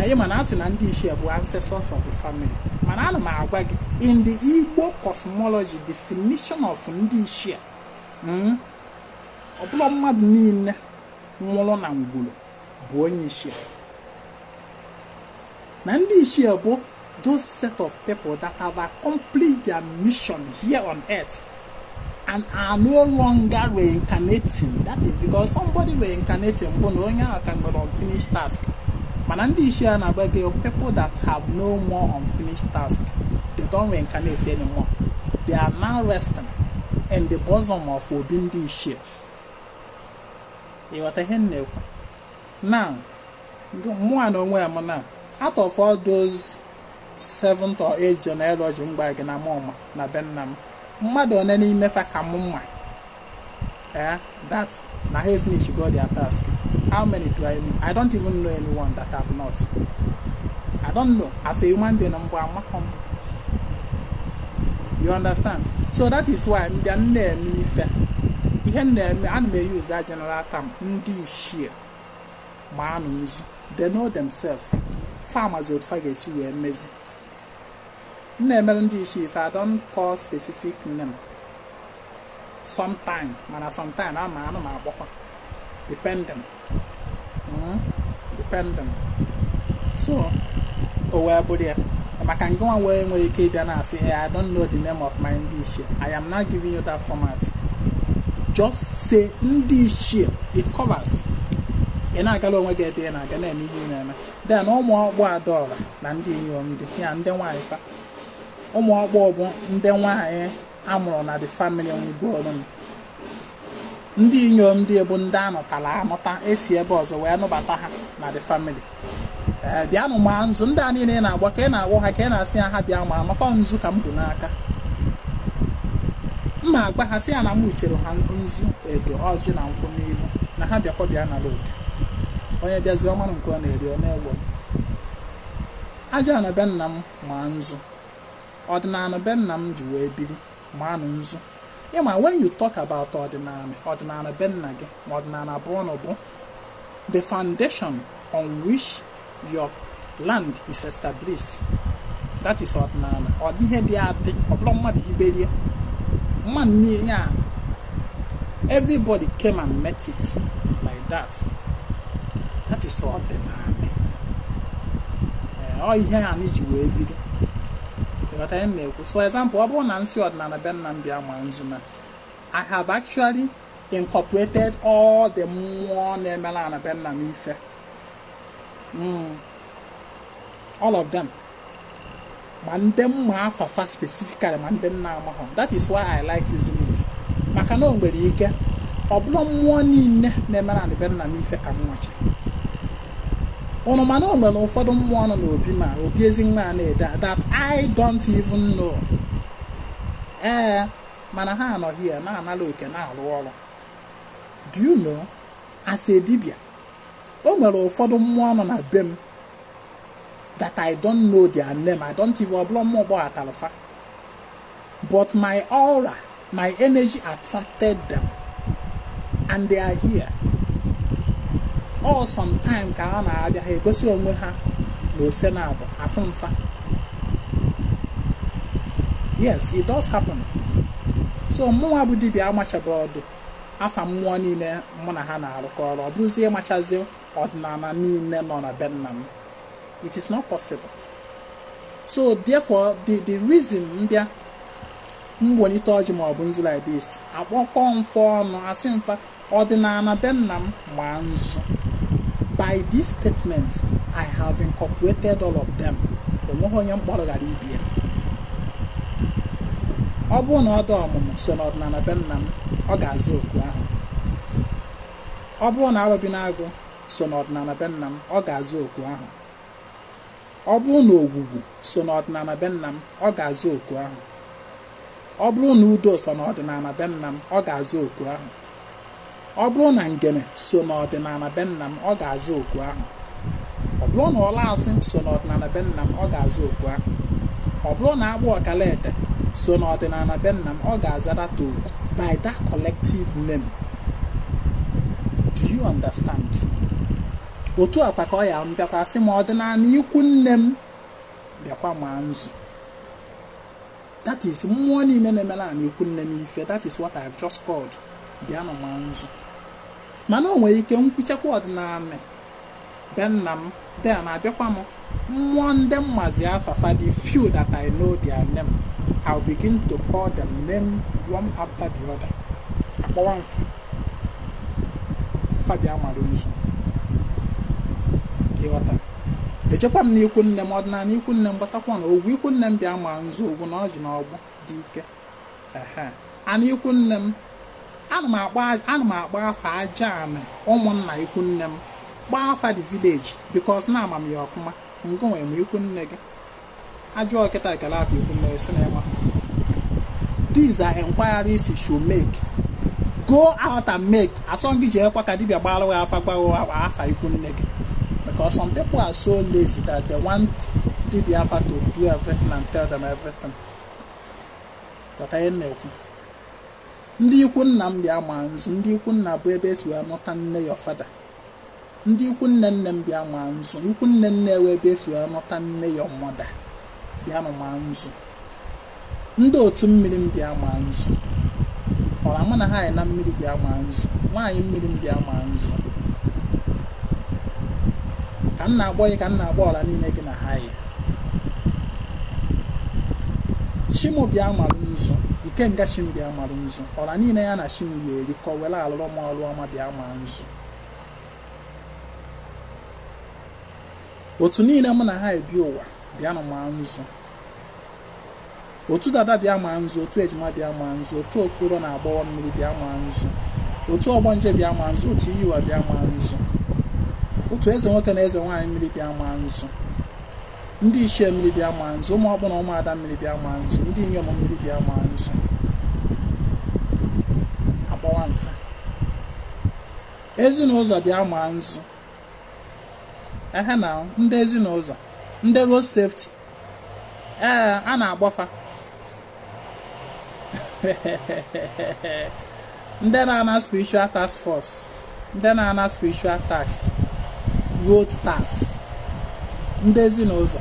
A: Ịma na asị na ndị ichie bụ ancestors of the family. Mana ana m agwa gị, in the Igbo cosmology definition of ndị ichie, ọbụla mmadụ niile nwụrụ na ngwuru bụ onye ichie. Na ndị ichie bụ those set of people that have accomplished their mission here on earth and are no longer reincarnating. That is because somebody reincarnating but no can unfinished task. People that have no more unfinished task, they don't reincarnate anymore. They are now resting in the bosom of Obindi Ishia. Now, more and more, out of all those 7 or 8 genealogy na mama na Bennam, mmadụ one n'ime fa ka mma. That na have finished got their task. How many do I know? I don't even know anyone that have not. I don't know. As a human being, you understand? So that is why I may use that general term. They know themselves. Farmers would forget you were amazing. If I don't call specific name, sometime, I'm dependent. Dependent. So, I can go away where you can say, hey, I don't know the name of my Ndishi. I am not giving you that format. Just say Ndishi. It covers. Then no more $1 than the and then wife. No more bob, then why I'm on the family on the ndị inyom ndị ebu ndị anọtala amụta esi ebe ọzọ wee nụbata ha na the family. Bịanụ ma nzu ndị a niile na-agba ka ị na-agwọ ha ka ị na-asị ha bịa ma maka nzu ka m bụ n'aka. Mma agba ha sị ya na m uchere ha nzu edo ọjị na nkwụ n'ilu na ha bịakwa bịa na road. Onye bịazi ọmanụ nke ọ na-eri ọ na-egwo. Aja na be nna m ma nzu. Ọdịnanị be nna m ji wee biri ma nzu. Yeah, when you talk about Ọdịnanị be nna gị, Ọdịnanị abụọ na bụ the foundation on which your land is established. That is Ọdịnanị. Ọ dịghị dị adị, ọ bụrụ mmadụ iberie. Mmadụ ya, everybody came and met it like that. That is Ọdịnanị. Ọ ihe anyị ji wee biri. For example, I have actually incorporated all the more all of them. Specifically, that is why I like using it. That I don't even know. Manaha no here, na look na. Do you know? As a dibia, na bem that I don't know their name. I don't even know. But my aura, my energy attracted them, and they are here. Or sometime Kaana Adia goes on with her, no senabo, Afunfa. Yes, it does happen. So, more would be how much about Afam one in a Monahana or Bruce Machazel or Nana Nana Bennam. It is not possible. So, therefore, the reason there when you told you more bunzu like this, I won't come for a simple Ọdịnanị Bennam Manzu. By this statement, I have incorporated all of them. Ọbụ na ọdụ ọmụmụ so na Ọdịnanị Bennam ọ ga-azụ okwu ahụ. Ọbụ na Arọbi na-agụ so na Ọdịnanị Bennam ọ ga-azụ okwu ahụ. Ọbụ na Ogwugwu so na Ọdịnanị Bennam ọ ga-azụ okwu ahụ. Ọbụ na Udo so na Ọdịnanị Bennam ọ ga-azụ okwu ahụ. Ọ bụrụ na Ngene so na Ọdịnanị Bennam ọ ga-azụ okwu ahụ. Ọ bụrụ na Ọlasị so na Ọdịnanị Bennam ọ ga-azụ okwu ahụ. Ọ bụrụ na Agbụ Ọkalete so na Ọdịnanị Bennam ọ ga-azara toku by that collective name. Do you understand? Otu akwa ka ọ ya mbịakwa sị ma ọdịnanị ikwu nne m bịakwa ma nzu. That is mmụọ niile na-emela na ikwu nne m ife. That is what I have just called bịa na ma nzu. Mana o nwere ike nkwuchekwa ọdịnanị then abịakwa m mmụọ ndị mmazi afafa, the few that I know their name, I'll begin to call them name one after the other. Akpọwa mfa bịa mara nzu. Ịghọta? Echekwa m n'ikwu nne m, ọdịnala ikwu nne m gbatakwa na ogwu ikwu nne m bịa mara nzu, ogwu na ọjị na ọgbụ dị ike. Ana ikwu nne m, ana m akpa afa aja anị ụmụnna ikwu nne m, gbaa afa the village because na ama m ya ọfụma. Ngo nwere m ikwu nne gị ajụọ kịta ekele afọ ikwu nne esi na ịma. These are inquiries you should make. Go out and make. Asọ gị ji ekwa ka dibịa gbara afa gbawa afa ikwu nne gị, because some people are so lazy that they want dibịa afa to do everything and tell them everything. But I na-ekwu ndị ikwu nna m bịa ma nzu. Ndị ikwu nna bụ ebe esi wee nụta nne ya fada. Ndị ikwu nne nne m bịa ma nzu. Ikwu nne nne wee ebe esi wee nụta nne ya mọda bịa ma nzu. Ndị otu mmiri m bịa ma nzu. Ọra mụ na ha anyị na mmiri bịa ma nzu. Nwaanyị mmiri m bịa ma nzu. Ka m na-agbọ ya, ka m na-agba ọra niile gị na ha yi. Chimu bịa mara nzu. Ikenga Chim bịa mara nzu. Ọra niile ya na Chim ya erikọ were alụrụ m ọrụ ọma bịa ma nzu. Otu niile mụ na ha ebi ụwa bịa ma nzu. Otu dada bịa ma nzu. Otu ejima bịa ma nzu. Otu okoro na agbọghọ mmiri bịa ma nzu. Otu ọgbanje bịa ma nzu. Otu iyiwa bịa ma nzu. Otu eze nwoke na eze nwaanyị mmiri bịa ma nzu. Ndị ichie mmiri bịa ma nzu. Ụmụ ọgbọ na ụmụada mmiri bịa ma nzu. Ndị inyom mmiri bịa ma nzu. Agbawa mfa. Ezinụzọ bịa ma nzu. Na ndị ezinụzọ, ndị road safety, a na-agbafa. Ndị na-ana spiritual task force, ndị na-ana spiritual tax, road tax, ndị ezinụzọ.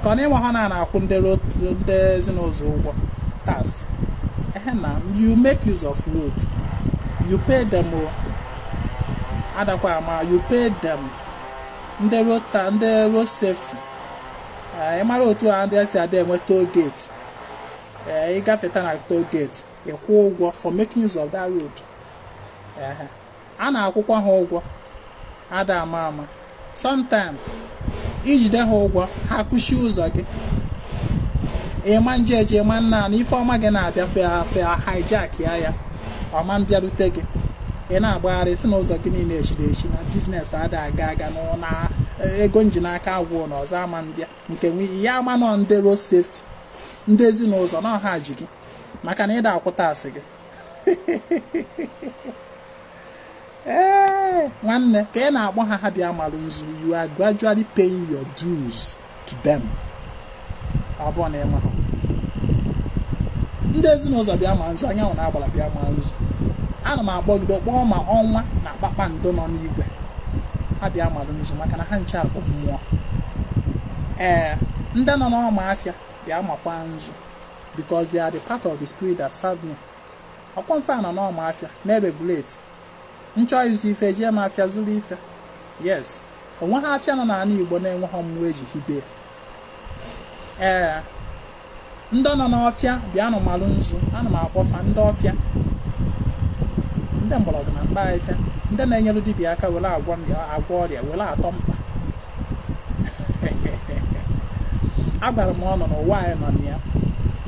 A: Ka ọ na ịma ha na-akwụ ndị ezinụzọ ụgwọ tax. You make use of road, you pay them. Adakwa ama, you pay them. Ndị road safety, ị mara otu a ndị esi ada enwe toll gate. Ị gafeta na toll gate, ị kwụọ ụgwọ for making use of that road. A na-akwụkwa ha ụgwọ ada ama. Sometime ijide ha ụgwọ, ha kụchi ụzọ gị. Ịma njeje, ịma nna na ife ọma gị na-abịa fea hijack ya ọma mbịarute gị. Ị na-agbagharị si n'ụzọ gị niile echi na biznes ada aga na ego nji n'aka agwụ na ọzọ ama mbịa nke nwe ya ama nọ ndị road safety, ndị ezinụzọ na ọha ji gị maka na ịda akwụta asị gị. Nwanne ka ị na-akpọ ha bịa mara nzu. You are gradually paying your dues to them. Ọ bụ na ịma ndị ezinụzọ bịa ma nzu, anyanwụ na-agbara bịa ma nzu. Ana m agbọgide kpọọ ma ọnwa na kpakpando nọ n'igwe abịa mara nzu maka na ha nche bụ mmụọ. Ndị nọ n'ọma afịa bịa makwa nzu because they are the part of the spirit that serve me. Ọkwa mfe nọ n'ọma afịa na-regulate nchọ izu ife jee ma afịa zuru ife. Yes, onwe ha afịa nọ n'ala Igbo na-enwe ha mmụọ eji hibe. Ndị nọ n'ọfịa bịa nọ mara nzu. Ana m akpọfa ndị ọfịa, ndị mgbọrọgwụ na mkpa ahịhịa, ndị na-enyere dibịa aka were agwọ ọrịa, were atọ mkpa. Agbara m ọnụ n'ụwa anyị nọ na ya.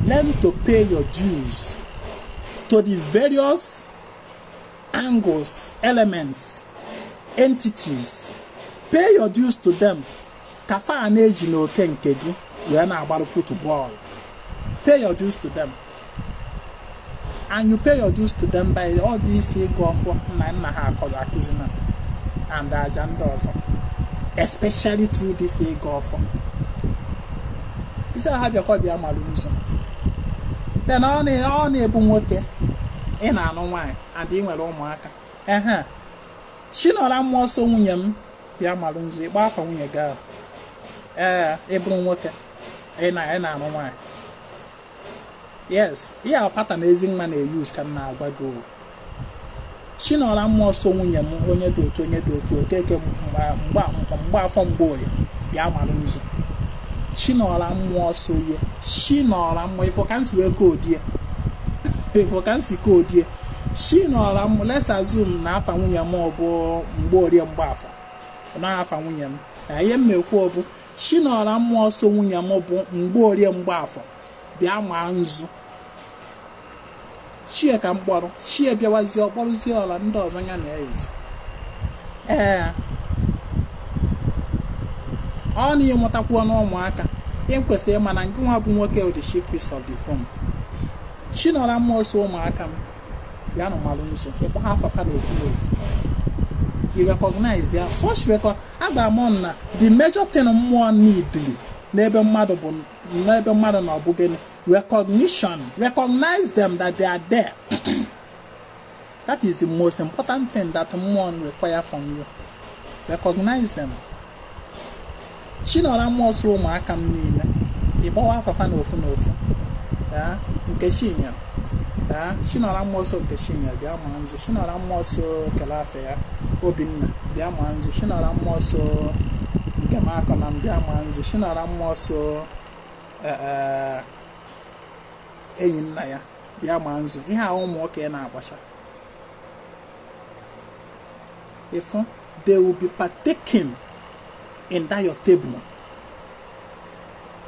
A: Learn to pay your dues to the various angles, elements, entities. Pay your dues to them. Ka fa na-eji n'oke nke gị wee na-agbara football. Pay your dues to them. And you pay your dues to them by all these Akajiọfọ nna ha akụzi na and aja ndị ọzọ, especially through this Akajiọfọ. Isi ha bịakwa bịa mara nzu. Then ọ na-ebu nwoke ị na-anụ nwaanyị and ị nwere ụmụaka. Chinọla mmụọ so nwunye m bịa mara nzu. Ịgba afa nwunye gị ahụ. Ị bụrụ nwoke ị na-anụ nwaanyị. Yes, ihe a pattern Ezinwa na-use ka m na-agwa gị. Chinọra mmụọ so nwunye m onye dị otu Okeke Mgbaafọ Mgboorie bịa mara nzu. Chinọra mmụọ so ye, Chinọra mmụọ ifo ka nsi wee koodie Chinọra mmụọ, let's assume na afa nwunye m bụ Mgboorie Mgbaafọ na afa nwunye m, na ihe mmekwu bụ Chinọra mmụọ so nwunye m bụ Mgboorie Mgbaafọ bịa maa nzu. Chie ka mkpọrọ, chie bịawazie ọkpọrụzie ọla ndị ọzọ ya na-eyezi. Ọ na ịmụtakwuo n'ụmụaka kwesịrị ịma na nke nwa bụ nwoke the chief priest of the home. Chinọra mmụọ so ụmụaka m bịa nụ malụ nzu, ịkpọ ha afafa na ofu n'ofu. You recognize ya, such record agba m na the major thing mmụọ needly n'ebe mmadụ na ọ bụ gịnị? Recognition. Recognize them that they are there. That is the most important thing that mmụọ require from you. Recognize them. Chinọra mmụọ so ụmụaka m niile ịgbawa afafa na ofu n'ofu. Nke Chinyere. Chinọra mmụọ so nke Chinyere bịa maa nzu. Chinọra mmụọ so Kelafe ya Obinna bịa maa nzu. Chinọra mmụọ so nke Makọna bịa maa nzu. Chinọra mmụọ so enyi nna ya bịa maa nzu. Ihe a ụmụ nwoke na-agbacha. If they will be partaking in that your table.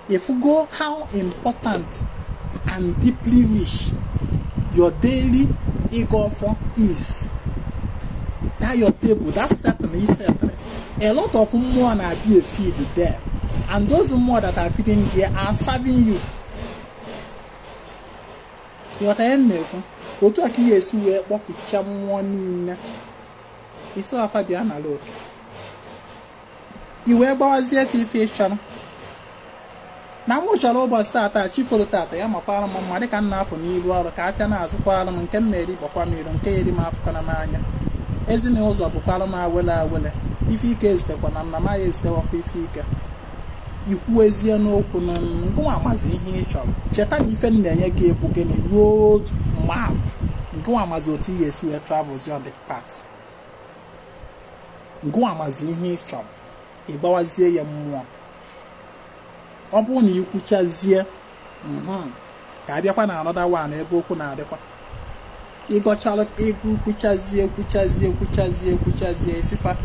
A: If you go how important and deeply rich your daily Akajiọfọ is, that your table, that's certainly. A lot of more are being feed there, and those more that are feeding there are serving you. What I know, otu aka esi wee kpọkucha mmụọ niile isi afa bịa na loke iwe gbawazie ife chọrọ na mụ chọrọ ụbọchị tata chiforo tata ya makwara m mma dịka m na-apụ n'iru ọrụ ka afịa na-azụkwara m nke m na-eri gbakwa m iro nke eri m afụkana m anya ezinụzọ bụkwara m awele ife ike ezutekwana m na m ya ezutewakwa ife ike ikwuezie n'okwu na ngụnwa amazi ihe ị chọrọ. Cheta na ife na-enye gị ebu gịnị road map, ngụnwa amazi otu ị ga-esi wee travel on the path. Ngụnwa amazi ihe ị chọrọ, ịgbawazie ya mmụọ. Ọ bụrụ na ikwuchazie ka abịakwa na another one ebe okwu na-adịkwa. Ịgọchara kwuchazie isifa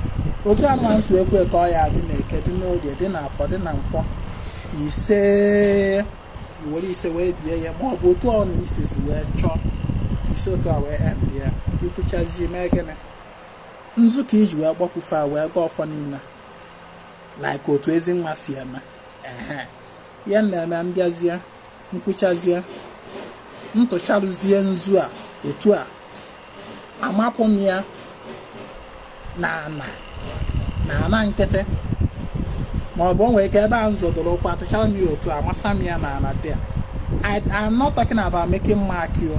A: otu anụmanụ wee kwe ka ọ ya dị n'Eke dị n'Orie dị n'Afọ dị na Nkwọ ise iwere ise wee bie ya, ma ọ bụ otu ọ na isizi wee chọọ isi otu a wee end ya. Ikwuchazie mee gịnị nzu ka iji wee gbakwufe a wee gaa ọfọ niile like otu Ezinwa si eme. Ya na-eme mbịazie nkwuchazie ntụcharụzie nzu a otu a amapụ m ya na ana nkịtị, ma ọ bụ onwe ike ebe a nzọdoro ụkwụ atụchara m ya otu a masa m ya na ana dị. I'm not talking about making mark you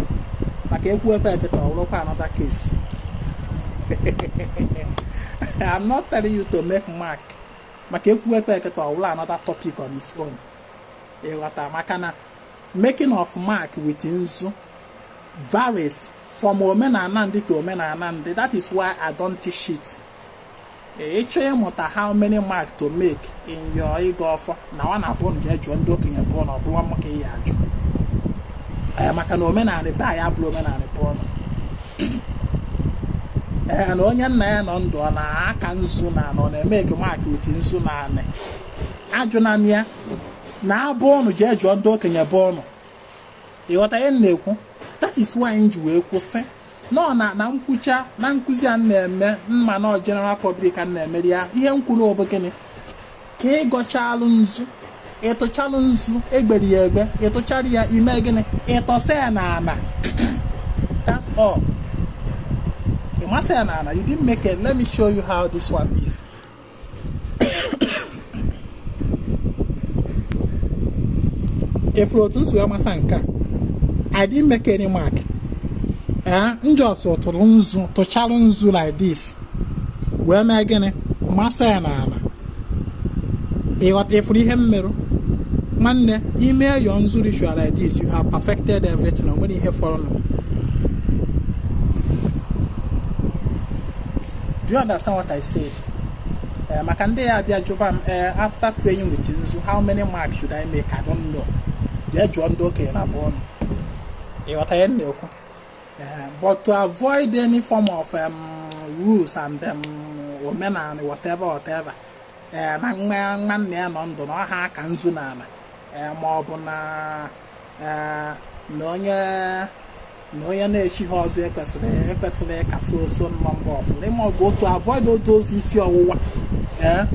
A: maka ekwu ekwe eketa ọwụrụkwa another case. I'm not telling you to make mark maka ekwu ekwe eketa ọwụrụ another topic on its own. Ịghọta maka na making of mark with nzu varies from omenala ndị to omenala ndị. That is why I don't teach it. Ịchọ ịmụta how many mark to make in your Akajiọfọ na ọ na-abụ nje jụọ ndị okenye bụ na ọ bụrụ maka ihe ajụ maka na omenala be anyị abụrụ omenala bụ ọnụ. Na onye nna ya nọ ndụ ọ na-aka nzu na ọ na-eme eke mark with nzu na anị ajụ na mịa na abụ ọnụ jee jụọ ndị okenye bụ ọnụ. Ịghọta ihe na-ekwu? That is why m ji wee kwụsị nọ na nkwucha na nkụzi a na-eme mma na general public a na-emeri ya. Ihe nkwuru bụ gịnị ka ịgọchalụ nzu ịtụchalụ nzu egberi ya egbe ịtụchara ya ime gịnị ịtọsa ya na ana. That's all. Ịmasa ya na ana. You didn't make it. Let me show you how this one is. If you otu nsu amasa nke I didn't make any mark. Njọsọ tụrụ nzu tụchara nzu like this wee mee gịnị masa ya na ala. Ịghọta ifuru ihe mmerụ nwanne ime your nzu ritual like this, you have perfected everything. O nwere ihe fọrọ nụ. Do you understand what I said? Maka ndị ya abịa jụba m after praying with nzu, how many marks should I make? I don't know. Jee jụọ ndị okenye na abụọ nụ. Ịghọta ihe m na-ekwu? But to avoid any form of rules and omenala whatever na nwanne ya nọ ndụ na ọha aka nzu n'ala ma ọ bụ na onye na-echighị ọzọ ekwesịrị kasị oso nọ mba ọfụla ịma ọgụ to avoid those isi ọwụwa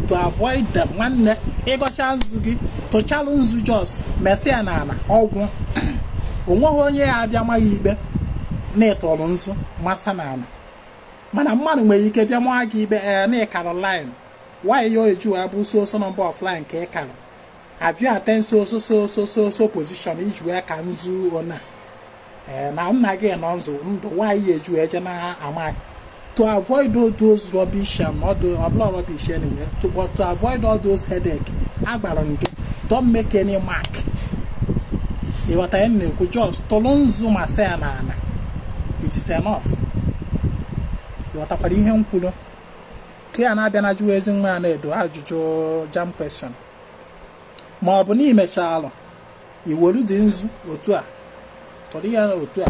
A: to avoid them nwanne ịgọcha nzu gị tụchalụ nzu jos mesịa n'ala ọgwụ onweghị onye ya abịa maghị ikpe na ịtọrọ nzu masa n'ala mana mmadụ nwere ike bịa maa gị ikpe na ịkarụ line why you eju abụ so number of line ka ịkarụ have you attend so position iji wee ka nzu ona na nna gị nọ ndụ why you eju eje na amaghị to avoid all those rubbish rubbish anyway but to avoid all those headache agbara nke don't make any mark ịghọta ya na-ekwu just tụrụ nzu ma sị ya n'ala it is enough. Ịghọtakwara ihe m kwuru ka ya na-abịa na Akajiọfọ Ezinwa Anaedo ajụjụ jam question ma ọ bụ na imechalụ iwelu dị nzu otu a tụrụ ya otu a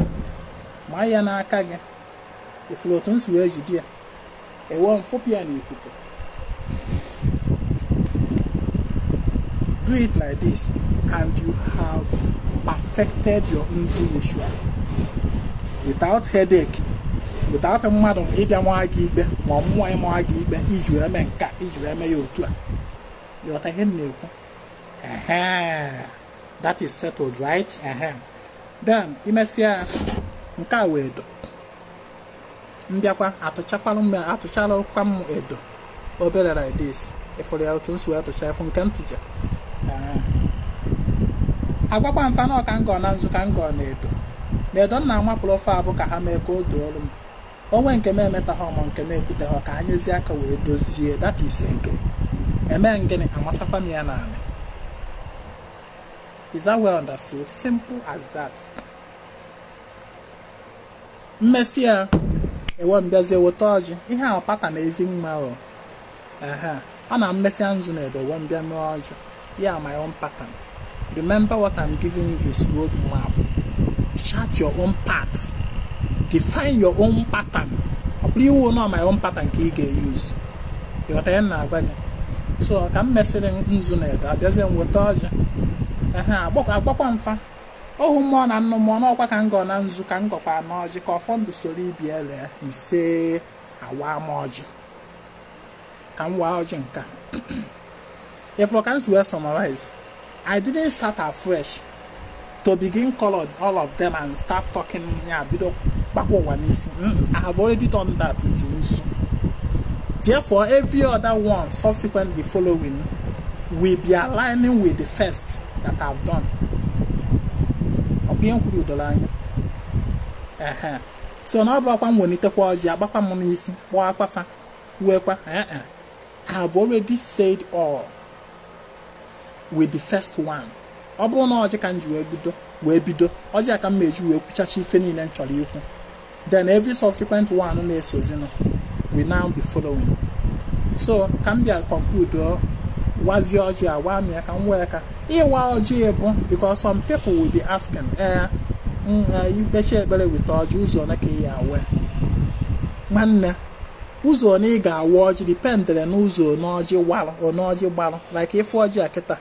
A: ma ya n'aka gị ifuru otu nsi wee jide ya ewe mfụpịa n'ikuku. Do it like this and you have perfected your nzu ritual without headache, without mmadụ ịbịa nwa gị ikpe ma mmụọ ịma gị ikpe iji eme nka iji eme ya otu a. Ịghọta ihe m na-ekwu? That is settled, right? Then imesịa nke a wee edo mbịakwa atụchalụkwa m edo obere like this ịfụrụ ya otu nsi wee tụcha ịfụ nke ntụja agwakwa mfa na ọka ngọ na nzu ka ngọ na edo nna amapụrụ ofe abụ ka ha mee ka o doolu m onwe nke m emetaghị ọmụ nke m ekwuteghị ka anyezi aka wee dozie. That is edo eme ngịnị amasakwa m ya n'ala. Is that well understood? Simple as that. Mmesịa ewe mbịazie weta ọjị ihe ahụ pata na ezi mma o ọ na mmesịa nzu na edo ewe mbịa mee ọjị ya my own pattern. Remember what I'm giving you is road map. Chart your own path. Define your own pattern. Ọ bụrụ iwu na my own pattern ka ị ga-use. Ịghọta ya na agwa gị. So ka m mesịrị nzu na edo abịazie m weta ọjị agbakwa mfa ohu mmụọ na nnụ mmụọ n'ọkwa ka ngọ na nzu ka ngọkwa n'ọjị ka ọfọdụ soro ibi ele ise awa m ọjị ka m waa ọjị nka. If I can summarize, I didn't start afresh to begin call all of them and start talking bido gbakwa ụwa n'isi. I have already done that with nzu. Therefore, every other one subsequently following will be aligning with the first that I've done. So now I have already said all with the first one. Then every subsequent one will now be following. So can be a conclude was your I can work because some people will be asking you better with all Jews on a key aware. Man, Uzo nigga watch depend on Uzo noji wall or noji ball, like if for jacketa.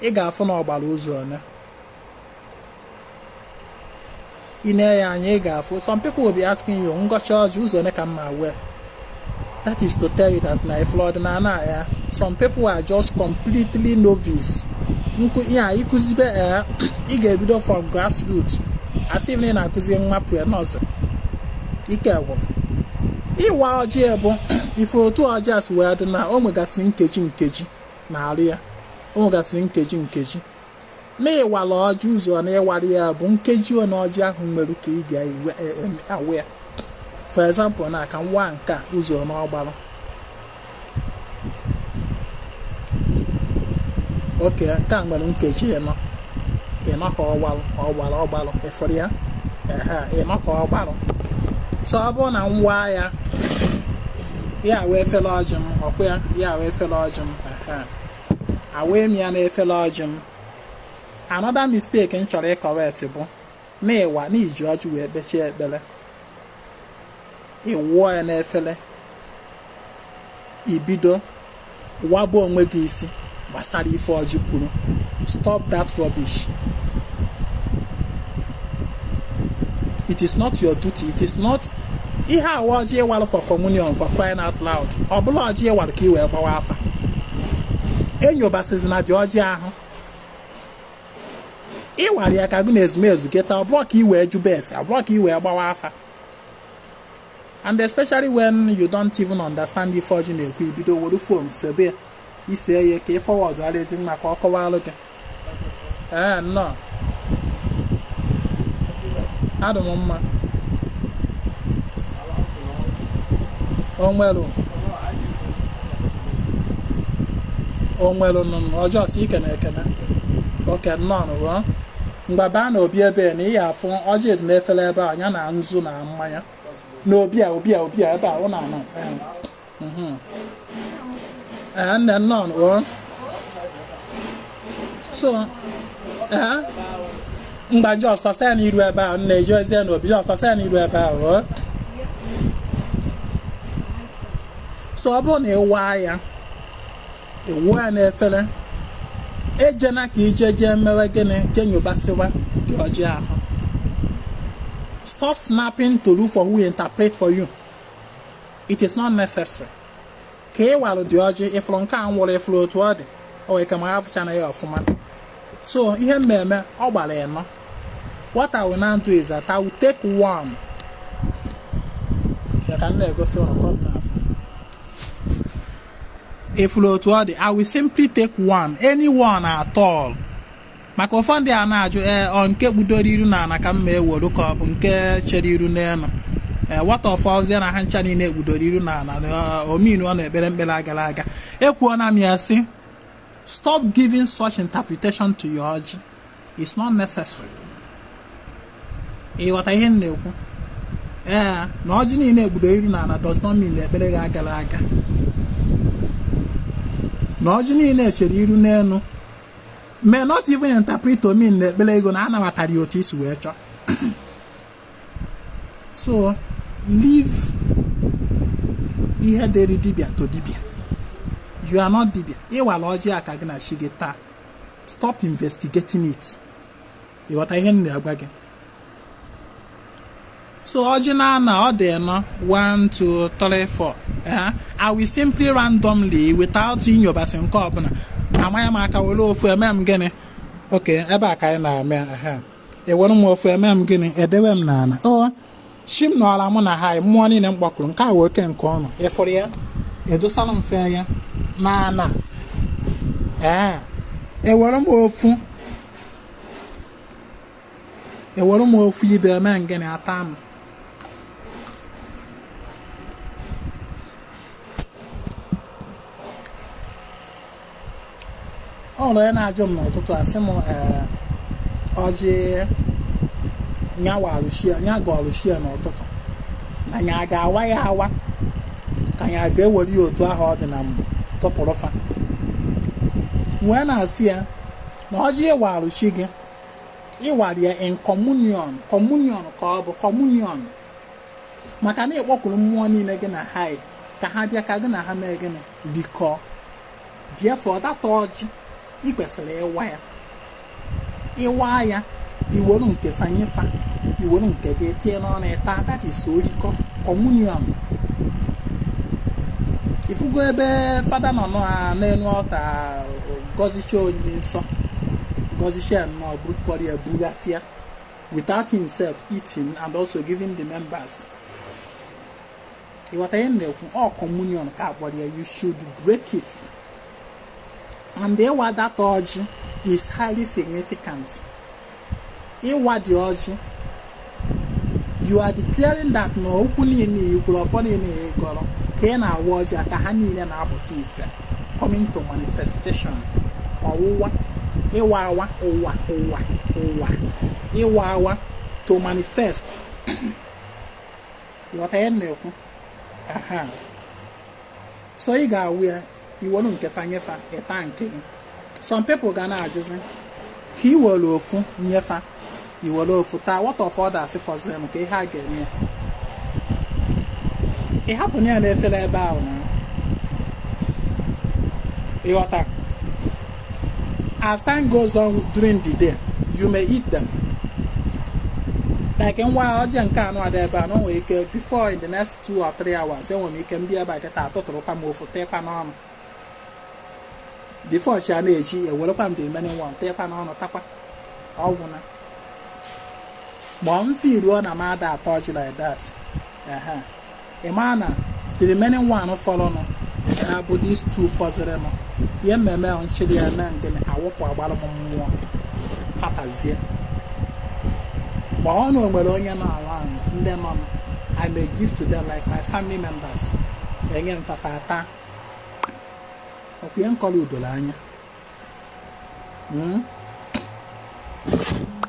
A: Ega for no baluzo. In a for some people will be asking you, Unga charge Uzo Nekama aware. That is to tell you that my Ọdịnanị some people are just completely novice. You could be from grassroots. As if they are accusing my prayer nurse. If you two just were the now omega sling keji Maria omega sling keji. May while all Jews on a warrior bunkeji or noja whom Meruki aware. For example, na can one car uzo no balo. Okay, can one keji no. E ma ko balo e for ya. E ma ko balo. So abon na nwa ya ya wee fele ọjị m ọkwa ya wee fele ọjị m awee m ya na efele ọjị m. Another mistake m chọrọ ịkọrekt bụ na ịwa na iji ọjị wee kpechie ekpere ịwụọ ya n'efere ibido waba onwe gị isi gbasara ife ọjị kwuru. Stop that rubbish. It is not your duty. It is not ihe awa ọjị ịwalụ for communion, for crying out loud. Ọ bụla ọjị ịwalụ ka ị wee gbawa afa. Enyobasizi na dị ọjị ahụ ịwara ya ka gụ na ezumezu geta, ọ bụrụ ka ị wee jube ese, ọ bụrụ ka ị wee gbawa afa. And especially when you don't even understand ife ọjị na-ekwu, ibido were fon sebe ise ya ka ị fọwọdụ ala ezi maka ọ kọwalụ gị. Nnọọ adị m mma onwelu nụ ọjọọ si ike na ekene oke nnọọ nụ mgbe baa na obi ebe na ị ya afụ ọjị dị n'efere ebe a ya na nzu na mmanya na obi a ebe a ọ na-anọ nne nnọọ nụ so mgba just ọsọ n'iru ebe a na-eji ozi na obi just ọsọ n'iru ebe a so ọ bụrụ na ịwa ya ewu ya n'efere ejena ka ije mewe gịnị je nyobasiwa dị ọjị ahụ. Stop snapping to look for who interpret for you. It is not necessary. Ka ị walụ dị ọjị ịfụrụ nke a nwụrụ ịfụrụ otu ọ dị o wee ka ma afụcha na ya ọfụma. So ihe mmemme ọ gbara ịnọ. What I will now do is that I will take one. If I will simply take one, any one at all. Maka ụfọdụ a na-ajụ nke gbudoro iru na ana ka m ma ewolu ka ọ bụ nke chere iru n'elu. What of ozie na ha ncha niile gbudoro iru na ana ominu ọ na-ekpere mkpere agara aga. Ekwuona m ya sị, stop giving such interpretation to your ọjị. It's not necessary. Ịghọta ihe m na-ekwu? Na ọjị niile gbudoro iru na ana does not mean na ekpere gị agara aga. Na ọjị niile chere iru n'elu may not even interpret to mean na ekpere ego na anabatara otu isi wee chọọ. So leave ihe dịrị dibịa to dibịa. You are not dibịa. Ịwala ọjị aka gị na chi gị taa. Stop investigating it. Ịghọta ihe m na-agwa gị? So ọjị na ọ dị nọ 1 2 3 4. I will simply randomly without inyobasi nke ọbụla amanya m aka were ofu eme m gịnị. Okay, ebe a ka anyị na-eme ewere m ofu eme m gịnị edewe m n'ala. Chi m nọọla mụ na ha mmụọ niile m gbakwuru nke a wee oke nke ọnụ ịfụrụ ya edosala m fe ya n'ala. Ewere m ofu ibe eme m gịnị ata m. Ụlọ ya na-ajụ m n'ụtụtụ asị m ọjị nya ga-ọrụshia n'ụtụtụ na nya ga-awa ya awa ka nya ga-ewere ya otu ahụ ọ dị na mbụ tụpụrụ fa. Wee na-asị ya na ọjị ịwa arụshi gị ịwara ya in communion ka ọ bụ communion maka na ịkpọkwuru mmụọ niile gị na ha ka ha bịa ka gị na ha mee gịnị bikọ. Therefore that ọjị ị kwesịrị ịwa ya iwere nke fanyefa iwere nke gị etinye n'ọnụ ịta. That is orikọ communion. Ifugo ebe fada nọ n'elu ọta gọzicha onye nsọ gọzicha nnọọ bụrụkọrọ ya bugasịa without himself eating and also giving the members. Ịghọta ihe na-ekwu ọ communion ka akpọrọ ya. You should break it. And ịwa that ọjị is highly significant. Ịwa the ọjị, you are declaring that na okwu niile ikwuru ụfọdụ niile ịgọrọ ka ị na-awa ọjị aka ha niile na-apụta ife coming to manifestation. Ọwụwa ịwa awa ụwa ịwa awa to manifest. Ịghọta ihe na-ekwu? so ị ga-awụ ya iwelu nke fa nyefa ịta nke gị. Some people ga na-ajụzi ka i were ofu nyefa iwere ofu taa, what of others fọziri m ka ihe a ga-eme ya. Ị hapụ ya na-efere ebe ahụ na ịghọta. As time goes on during the day, you may eat them. Like nwa ọjị nke anụ ada ebe a na o nwere ike before in the next 2 or 3 hours enwere m ike mbịa ebe a kịta atụtụrụkwa m ofu teekwa n'ọnụ. Before chi a na-eji ewerekwa m the remaining one teekwa n'ọnụ takwa ọgwụ na. Ma m firuo na m ada atọ ọjị like that. Ị maa na the remaining one fọrọnụ ya bụ these 2 fọzirinụ. Ihe mmemme ahụ nchiri ya na ngene awụpụ agbara m mmụọ fatazie. Ma ọ na o nwere onye nọ around ndị nọ I may give to them like my family members. Enye mfafa ata. Ọkwa nkọrọ udoro anya.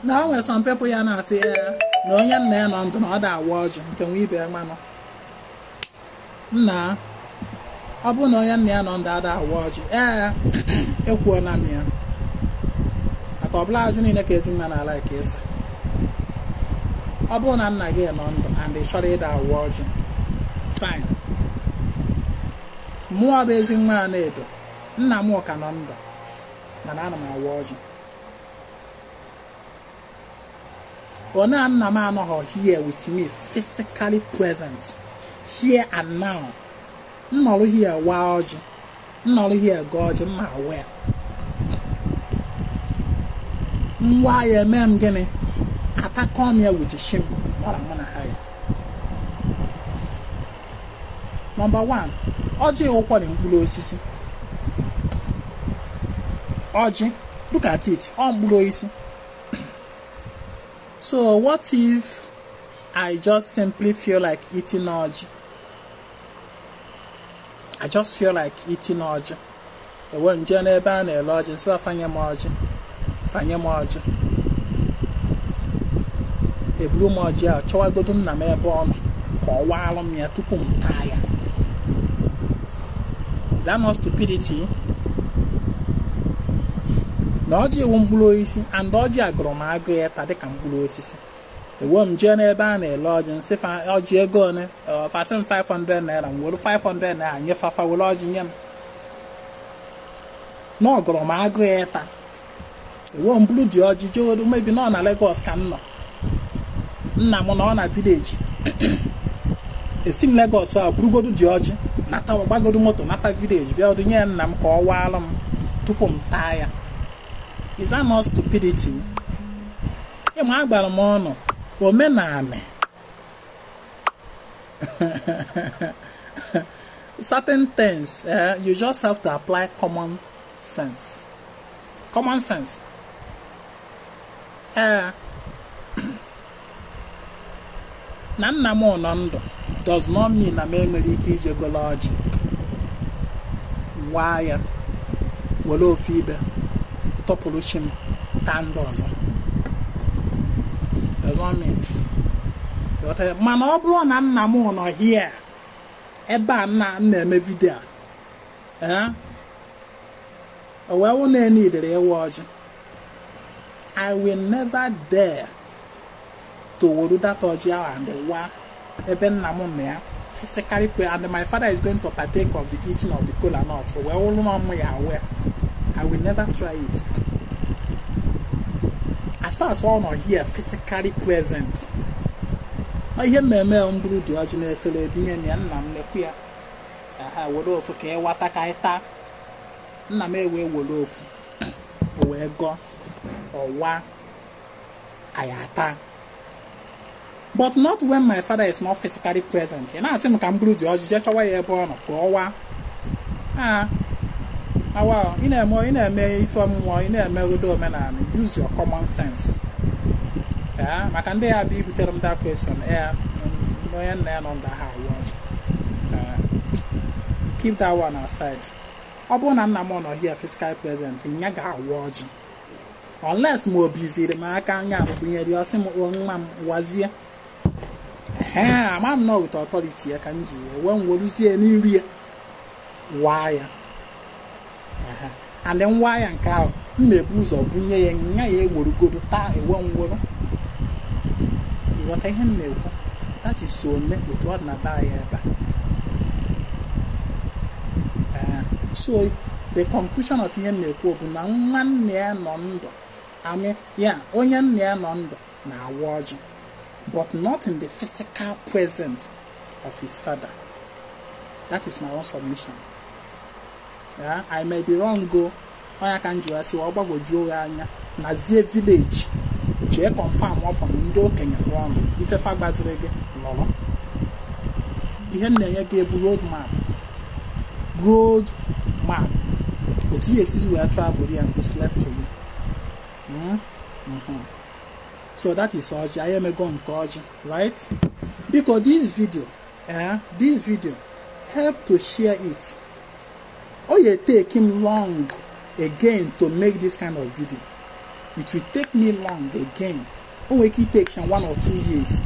A: Na o nwere some people ya na-asị na onye nna ya nọ ndụ na ọ da awa ọjị nke nwe ibe mmanụ. Nna ọ bụ na onye nna ya nọ ndụ ada awa ọjị ekwuola m ya. Maka ọbụla ajụ niile ka Ezinwa na-ala ka ịsa. Ọ bụrụ na nna gị nọ ndụ and ị chọrọ ịda awa ọjị, fine. Mụọ bụ Ezinwa Anaedo, nna m ka nọ ndụ mana ana m awa ọjị. Ona nna m anọghị here with me, physically present here and now. Nnọrọ here wa ọjị, nnọrọ here ga ọjị mma aware. Nwa ya eme m gịnị? Atakọ m ya with shame mara mụ na ha. Number 1, ọjị ụkwọrị mkpụrụ osisi. Ọjị, look at it, ọ mkpụrụ osisi. So what if I just simply feel like eating ọjị? I just feel like eating ọjị. Ewe nje n'ebe a na-ele ọjị, nsị fanye m ọjị. Fanye m ọjị. Eburu m ọjị a chọwagodu nna m ebe ọ nọ ka ọ waalụ m ya tupu m taa ya. Is that not stupidity? Na ọjị ewu mkpụrụ osisi and ọjị agụrụ m agụ ya ta dịka mkpụrụ osisi. Ewe m jee n'ebe a na-ele ọjị, nsị ọjị ego one fasị m 500 naira, m were 500 naira nye fafa were ọjị nye m. Na ọgụrụ m agụ ya ta. Ewe m bụrụ dị ọjị jewedu mebi nọ na Lagos ka m nọ. Nna m nọ na village. Esi m Lagos a burugodu dị ọjị nata gbagodu moto nata village bịa ọdụ nye nna m ka ọ waalụ m tupu m taa ya. Is that not stupidity? Ịma agbara m ọnụ omenala. Certain things you just have to apply common sense. Common sense. Na nna m nọ ndụ does not mean na m enwere ike ije golo ọjị waa ya were ofu ibe tọpụrụ chi m taa ndị ọzọ. Does not mean. Mana ọ bụrụ na nna m nọ here ebe a na-eme vidio o wee wụ na enidere ewe ọjị, I will never dare to were that ọjị ahụ and wa ebe nna m na ya physically pray and my father is going to partake of the eating of the kola nut. O wee wụrụ na ọmụ ya aware, I will never try it. As far as all not here physically present. Ihe mmemme mburu dị ọjị na-efere ebinye ya nna m nekwu ya. Were ofu ka ịwata ka ịta. Nna m ewe were ofu. O wee gọọ. Ọwa. Ayata. But not when my father is not physically present. Na-asị m ka mburu dị ọjị jee chọwa ya ebe ọ nọ ka ọwa. Wow, ị na-eme ife ọmụmụ, ị na-eme odo omenala. Use your common sense. Maka ndị ya bụ ibutere m that question, onye nna ya nọ ndị ha watch. Keep that one aside. Ọ bụrụ na nna m nọ here physically present, nya ga-awa ọjị. Unless m obiziri m aka anya abụnyere ọsị m nwa m wazie. Ama m nọ with authority ya ka m ji ewe m weruzie n'iri ya. wire. And then wire and cow mmebuzo bunye nya ye worugodo ta ewo nworo. What I know, that is so me it was not eba. So the conclusion of ihe na-ekwu bụ na nwanne ya nọ ndụ. I mean, yeah, onye nne ya nọ ndụ na-awa ọjị, but not in the physical presence of his father. That is my own submission. Yeah, I may be wrong, go. Onye ka njụ asị ọgbagwojuo ya anya na zie village jee confirm ọfọ ndị okenye bụ ọnụ ifefa gbaziri gị lọrọ. Ihe na-enye gị ebu road map. Otu ihe esizi wee travel here is left to you. So that is Oji. I am going to Oji, right? Because this video help to share it. Oh, you take him long again to make this kind of video. It will take me long again. Oh, it takes 1 or 2 years.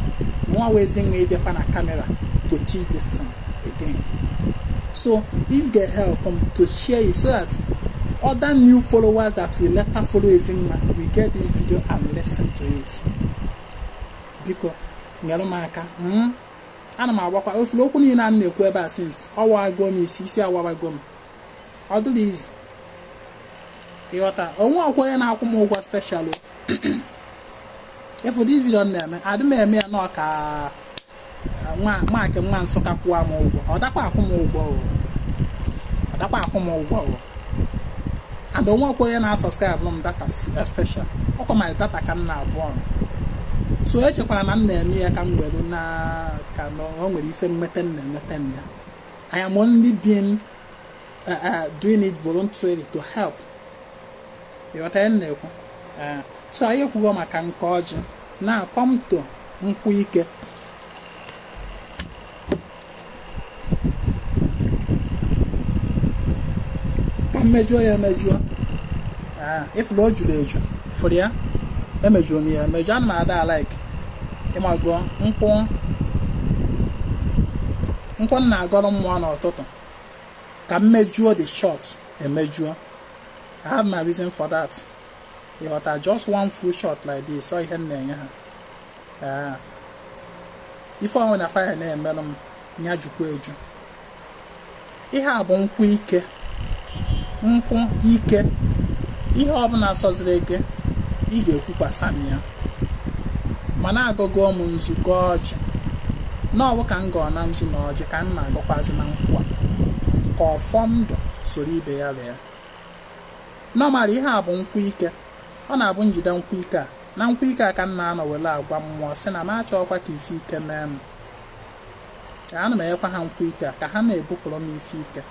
A: More ways in maybe upon a camera to teach this thing again. So if they help to share it so that other new followers that will later follow Ezinwa will get this video and listen to it. Because nyarumaka ana m agbakwa ofulu okwu niile a na-ekwu ebe a since ọwa gom isi awawa gom ọ dịrị izi ịghọta onwe ọkwa ya na-akwụ m ụgwọ special if this video na-eme adị m eme ya na ọka nwa Nsụka kwụọ m ụgwọ ọ dakwa akwụ m ụgwọ and onwe ọkwa ya na-subscribe m data special ọkwa my data ka m na-abụọ. So echekwara na m na-eme ya ka m were na ka o nwere ife mmete ya. I am only being doing it voluntarily to help. Ịghọta ya na-ekwu. So anyị ekwugo maka nke ọjị na come to nkwụ ike. Ka mmejọ ya emejọ. Ifuru o juru eju. Ifuru ya emejọ ni ya emejọ ana m ada like. Ịmago nkwụ na-agọrọ mmụọ n'ụtụtụ ka mmejọ the short emejọ. I have my reason for that. You got just one full shot like this. So ihe na-enye ha. Ife ọnwụ na fire na-emelụ m nya jukwa eju. Ihe a bụ nkwụ ike. Ihe ọbụla sọziri ike ị ga-ekwukwasa m ya. Mana agụgụ m nzukọ ọjị. N'ọwụ ka m gọọ na nzu na ọjị ka m na-agụkwazi na nkwụ a. Ka ọfọ ndụ soro ibe ya lee. Normally ihe a bụ nkwụ ike. Ọ na-abụ njide nkwụ ike a. Na nkwụ ike a ka m na-anọ wele agwa mmụọ sị na m achọkwa ka ife ike mee m. Ana m enyekwa ha nkwụ ike a ka ha na-ebupụrụ m ife ike.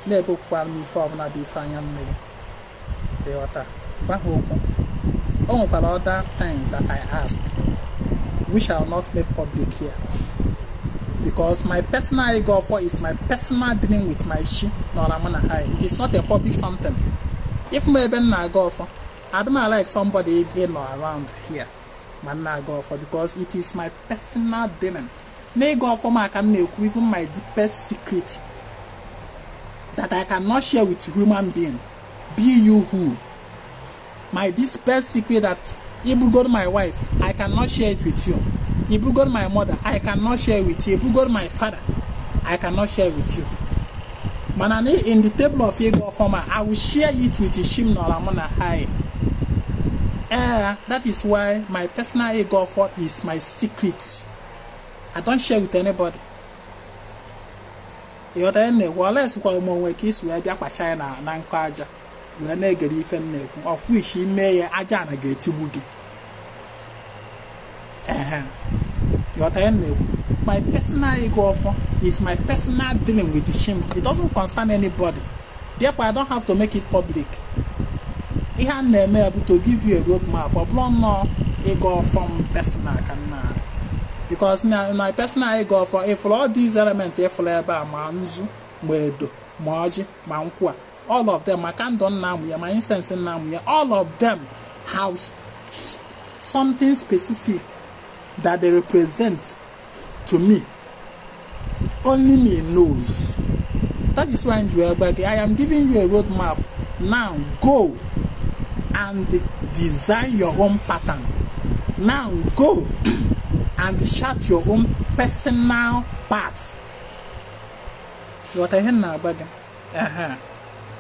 A: Na-ebupụkwara m ife ọbụla bụ ife anya mmiri. Ịghọta gwa ha okwu. O nwekwara other things that I ask which I will not make public here. Because my personal Akajiọfọ is my personal dealing with my shi n'Ọramana High. It is not a public something. If maybe na Akajiọfọ, I don't like somebody in or around here. Man na Akajiọfọ because it is my personal dealing. Na Akajiọfọ I can make even my deepest secret that I cannot share with human being. Be you who. My deepest secret that if you go to my wife, I cannot share it with you. If you go to my mother, I cannot share it with you. If you go to my father, I cannot share it with you. Manani in the table of Akajiọfọ, I will share it with Ishim n'Ọramana High. That is why my personal Akajiọfọ is my secret. I don't share with anybody. You unless kwa mwe kisu ya bịa kpacha na nkọ aja we na-egere ife nnekwu of which ime ya aja na ga-etigbu gị. My personal Akajiọfọ is my personal dealing with him. It doesn't concern anybody. Therefore, I don't have to make it public. Ihe a na-eme bụ to give you a roadmap. Ọ bụrụ nnọọ Akajiọfọ personal ka nna. Because my personal Akajiọfọ, if all these elements ebe a ma nzu, ma edo, ma ọjị, ma nkwụ a, all of them, my candle now, my instance now, all of them have something specific that they represent to me. Only me knows. That is why I am giving you a roadmap. Now go and design your own pattern. Now go and chart your own personal path. What I hear now, brother.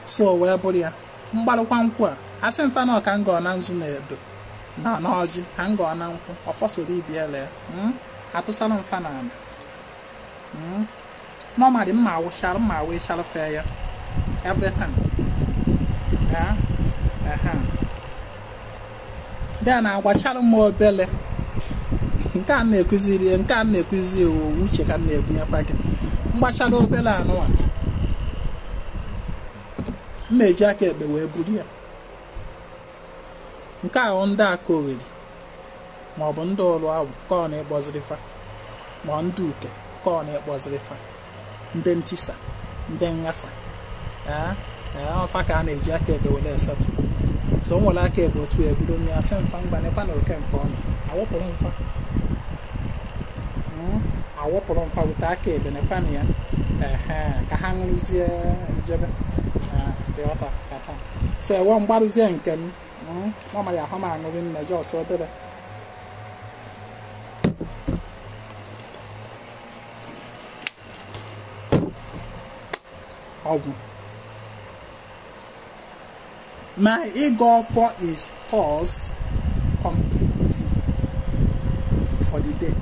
A: So where body mgbalụkwa nkwụ a asị mfa na ọka nga na nzu na-edo na n'ọjị ka nga na nkwụ ọfọsoro ibiele atụsala mfa na ana normally mma awụchara fe ya every time bịa na agwachara m obele nke a na-ekuzi owu uche ka na-ebunyekwa gị mgbachara obele anụwa mmeji aka ekpe wee buru ya nke ahụ ndị aka ogheri maọbụ ndị ọrụ agwụ ka ọ na-ekpọzirifa ma ndị uke ka ọ na-ekpọzirifa ndị ntisa ndị nghasa ọfa ka a na-eji aka ekpe were esatụ so o nwere aka ekpe otu eburu m ya sị mfa mgbanekwa na oke nke ọnụ awụpụrụ mfa wute aka ekpe nekwa na ya ka ha ṅụrụzie ijebe so ewe mgbarụzie nke m mamara ahụ m aṅụrị nne jọs obere ọgwụ my Akajiọfọ is thus complete for the day.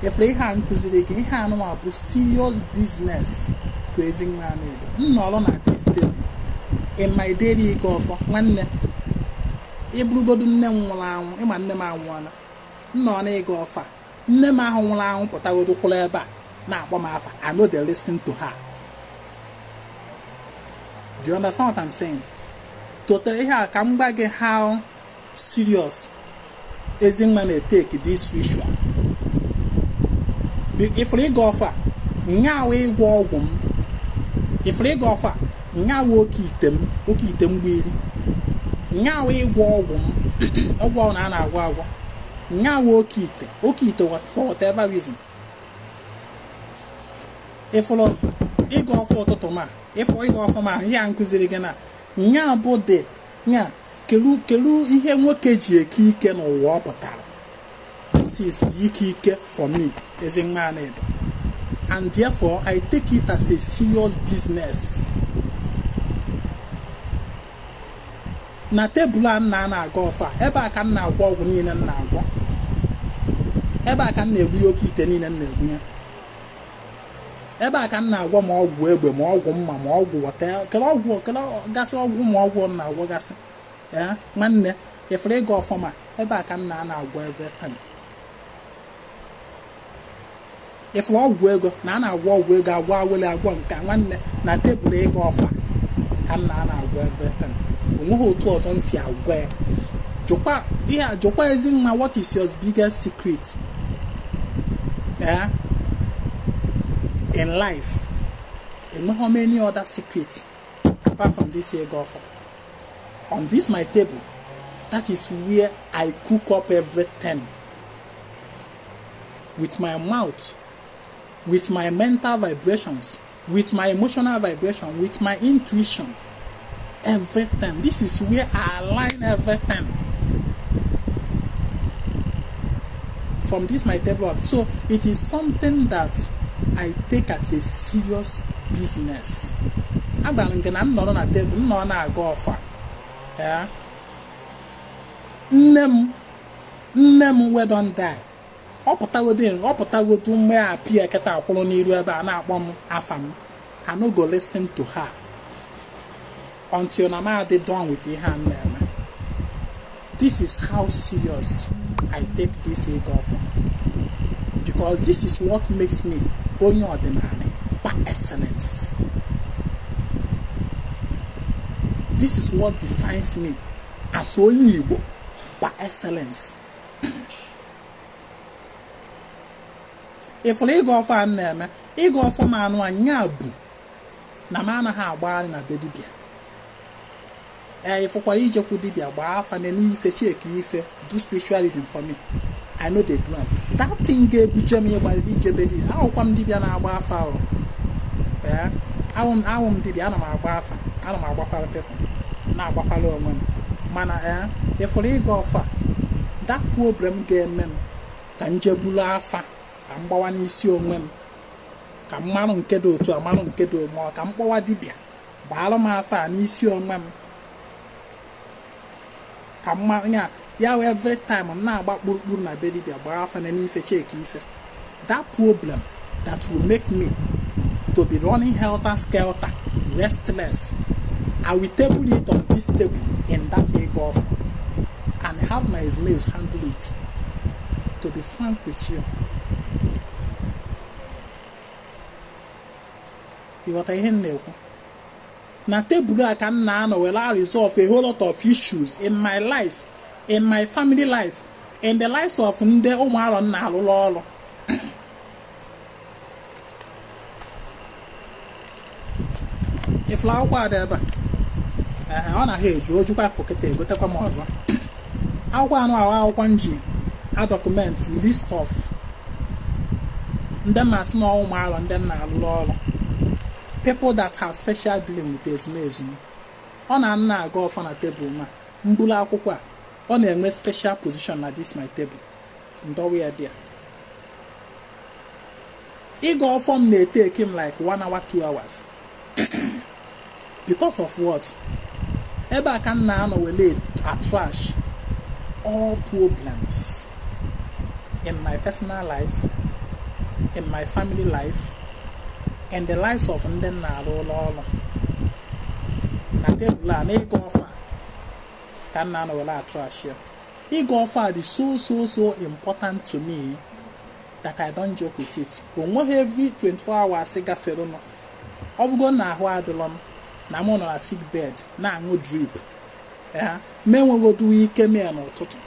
A: If ihe a nkụziri gị ihe anụnwa bụ serious business to Ezinwa Anaedo nnọrọ na this table in my daily Akajiọfọ nwanne ịbụrụgodu nne m nwụrụ anwụ ịma nne m anwụọla nnọọ na Akajiọfọ nne m ahụ nwụrụ anwụ pụtagodo kwụrụ ebe a na-akpọ m afa I know they listen to her. Do you understand what I'm saying? Total ihe a ka m gwa gị how serious Ezinwa na-take this ritual. Ifuru Akajiọfọ a nyawa ịgwọ ọgwụ m ifuru Akajiọfọ a nyawa oke ite mgbiri nyawa ịgwọ ọgwụ m ọgwụ na a na-agwọ agwọ nyawa oke ite for whatever reason. Ifuru Akajiọfọ ụtụtụ ma ifuru Akajiọfọ ma ihe a nkụziri gị na nya bụ dị nya kelu ihe nwoke ji eke ike n'ụwa ọ pụtara. This is the ike for me Ezinwa Anaedo, and therefore I take it as a serious business. Na tebụl a na-Akajiọfọ a ebe a ka m na-agwọ ọgwụ niile m na-agwọ ebe a ka m na-egbu ya oke ite niile m na-egbu ya ebe a ka m na-agwọ ma ọgwụ egbe ma ọgwụ mma ma ọgwụ wata kele gasị ọgwụ ma ọgwụ m na-agwọ gasị ya nwanne ifuru Akajiọfọ ma ebe a ka m na-agwọ every time. Ifuru ọgwụ ego na a na-agwọ ọgwụ ego agwọ awele agwọ nke nwanne na tebụl Akajiọfọ ka m na-agwọ every time. Onweghị otu ọzọ nsi agwọ ya jụkwa Ezinwa what is your biggest secret in life? How many other secrets apart from this Akajiọfọ? On this my table, that is where I cook up everything with my mouth, with my mental vibrations, with my emotional vibration, with my intuition, everything. This is where I align everything from this my table. So it is something that I take as a serious business. I'm going to nọrọ na table nọ na Akajiọfọ nne m we don die ọ pụtagodu mgbe a pịa kịta akwụrụ n'iru ebe a na-akpọ m afa m I no go listen to her until na ma dị done with ihe a na-eme. This is how serious I take this Akajiọfọ, because this is what makes me onye ọdịnanị by excellence. This is what defines me as onye Igbo by excellence. Ifuru Akajiọfọ a na-eme Akajiọfọ ma anụ anya bụ na m anaghị agbagharị na be dibịa. Ifụkwara ijekwu dibịa gbaa afa na n'ife cheki ife do spiritual reading for me. I know they do am. That thing ga-ebuje m ijebe di akwụkwọ m dibịa na-agba afa ahụ awụ m dibịa, ana m agba afa, ana m agbakwara people, na-agbakwara onwe m. Mana ịfụrụ ịga ọfa, that problem ga-eme m ka m jebulu afa, ka m gbawa n'isi onwe m, ka m marụ nke dị otu a, marụ nke dị omume, ka m kpọwa dibịa gbaalụ m afa n'isi onwe m, ka m marụ ya wee every time m na-agba kpurukpuru na be dibịa gbaa afa na n'ife cheki ife. That problem that will make me to be running helter skelter, restless, I will table it on this table in that ịga ọfa and have my mates handle it. To be frank with you, ịghọta ihe m na-ekwu? Na tebụl a ka m na-anọ were resolve a whole lot of issues in my life, in my family life, in the lives of ndị ụmụ arọ m na-alụrụ ọrụ. Ifụla akwụkwọ ada ebe a, ọ na-ha eju ojukwa fokete egotekwa m ọzọ. Akwụkwọ anụ ahụ akwụkwọ nji a document list of ndị masị na ụmụ arọ ndị na-alụrụ ọrụ, people that have special dealing with ezumezu. Ọ na-ana aga ọfa na tebụl ma mbulu akwụkwọ a, ọ na-enwe special position na this my table, ndọwa ya dị. Ịga ọfọ m na-etake him like 1 hour 2 hours. Because of what? Ebe a ka m na-anọ wele trash all problems in my personal life, in my family life, and the lives of ndị na-arụ ụlọ ọrụ. Na tebụl a na ịga ọfa ka m na-anọ wele trash ya. Ịga ọfa dị so important to me that I don't joke with it. Onweghị every 24 hours gafere nọ. Ọ bụgo na ahụ adịlọ m na mụ nọ na sick bed na-aṅụ drip, ma enwegodu ike mee n'ụtụtụ,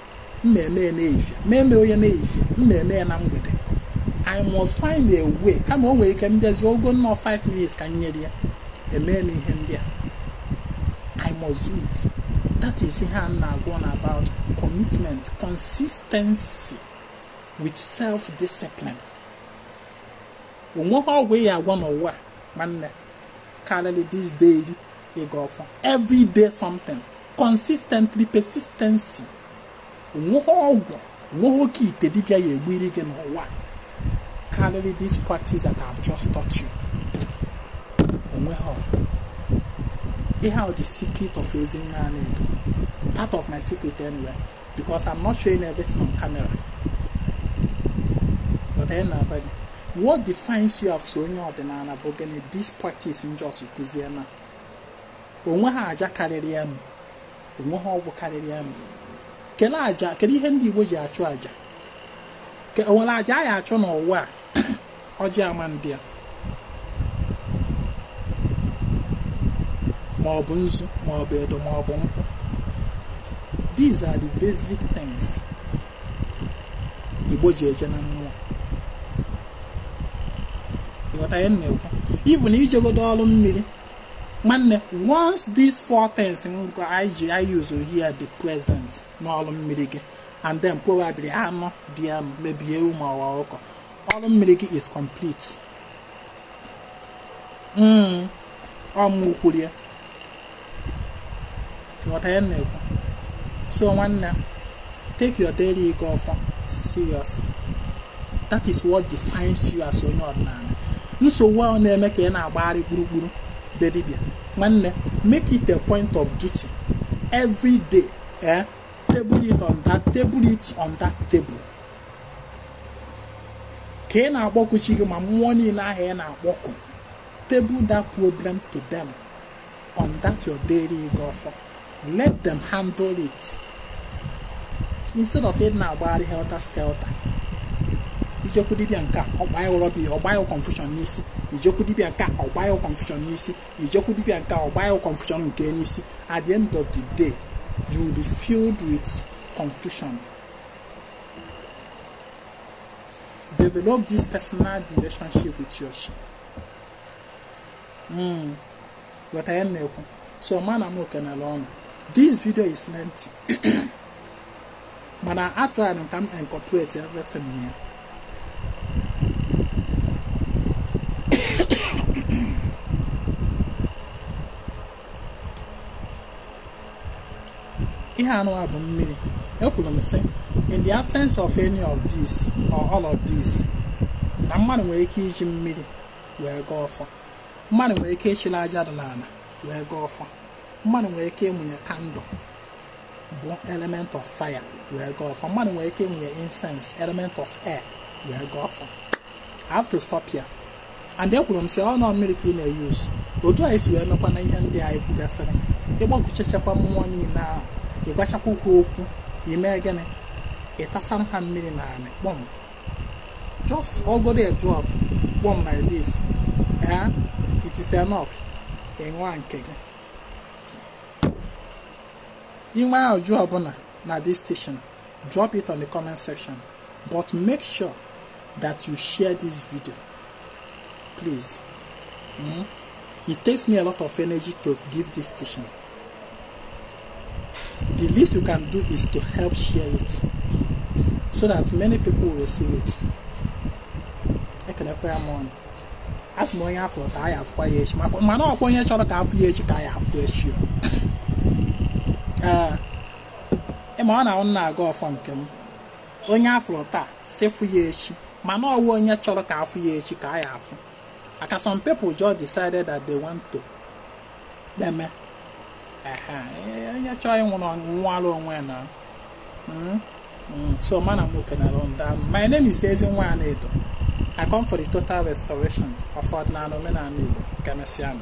A: mmemme n'ehihie, mmemme onye n'ehihie, mmemme na mgbede. I must find a way, kama o nwere ike m bịazi ogo nọ 5 minutes ka m nyere ya eme m ihe ndị a. I must do it. That is ihe a na-agwa na about commitment, consistency with self-discipline. Onweghị ọgwụ ya agwa n'ụwa nwanne karịrị this daily ịga ọfọ, every day something, consistently, persistency. Onweghị ọgwụ, onweghị oke ite dibịa ya egbiri gị n'ụwa karịrị this practice that I have just taught you. Onweghị. Ihe ahụ the secret of Ezinwa Anaedo, part of my secret anyway, because I'm not showing everything on camera. But I know what defines you as onye ọdịnala bụ gịnị? This practice in just kuzie na onweghị aja karịrị ya m, onweghị ọgwụ karịrị ya m. Kedu aja, kedu ihe ndị Igbo ji achụ aja? Onwere aja ya achụ n'ụwa ọjị ama ndị a, ma ọ bụ nzu, ma ọ bụ edo, ma ọ bụ nkwụ. These are the basic things Igbo ji eje na mmụọ. Even ijegodo ọrụ mmiri nwanne, once these 4 things I use here the present n'ọrụ mmiri gị, and then probably anọ dị ya maybe ewu ma ọwa ọkọ, ọrụ mmiri gị is complete. Ọmụkwuru ya. So nwanne, take your daily ịga ọfọ seriously. That is what defines you as onye ọdịnala. Nsogbu ahụ na-eme ka ị na-agbagharị gburugburu be dibịa nwanne, make it a point of duty every day, table it on that table. Ka ị na-akpọku chi gị ma mmụọ niile ahụ ị na-akpọku, table that problem to them on that your daily ịga ọfọ. Let them handle it instead of it na-agbagharị helter skelter. Ijekwu dibịa nke a ọgbaghị rọbi, ọgbaghị confusion n'isi. Ijekwu dibịa nke a ọgbaghị confusion n'isi. Ijekwu dibịa nke a ọgbaghị confusion nke n'isi. At the end of the day, you will be filled with confusion. Develop this personal relationship with your sheep. What I am. So man, I'm not gonna learn. This video is lengthy. But I try to incorporate everything here. ihe anụwa bụ mmiri. Ekwuru m sị, in the absence of any of these or all of these, na mmadụ nwere ike iji mmiri wee gaa ọfọ, mmadụ nwere ike ịchịla aja dị n'ala wee gaa ọfọ, mmadụ nwere ike ịmụnye kandụl bụ element of fire wee gaa ọfọ, mmadụ nwere ike ịmụnye incense element of air wee gaa ọfọ. I have to stop here. And ekwuru m sị ọ nọ mmiri ka ị na-eyuzu. Otu anyị si wee mekwa na ihe ndị anyị kwugasịrị, ịgbakwuchechakwa mmụọ niile ahụ, ịgwachakwa ha okwu, ime gịnị, ịtasara ha mmiri na anị kpọm, just ogode a drop kpọm like this, it is enough. Ịnwa nke gị. Inwe ajụ ọbụla na this station, drop it on the comment section, but make sure that you share this video, please. It takes me a lot of energy to give this station. The least you can do is to help share it so that many people will receive it. I can help you more. As more after I have 4 years, my no one year chọrọ ka afọ ya echi ka ya afọ echi. Ma na na-aga ọfọ nke m. Onye afọ taa sefu ya echi, mana ọwụ onye chọrọ ka afọ ya echi ka ya afọ. Aka some people just decided that they want to. Deme. Onye chọrọ ịnwụ n'ọnwụ onwe na. So man, I'm looking around. My name is Ezinwa Anaedo. I come for the total restoration of Ọdịnanị Anaedo.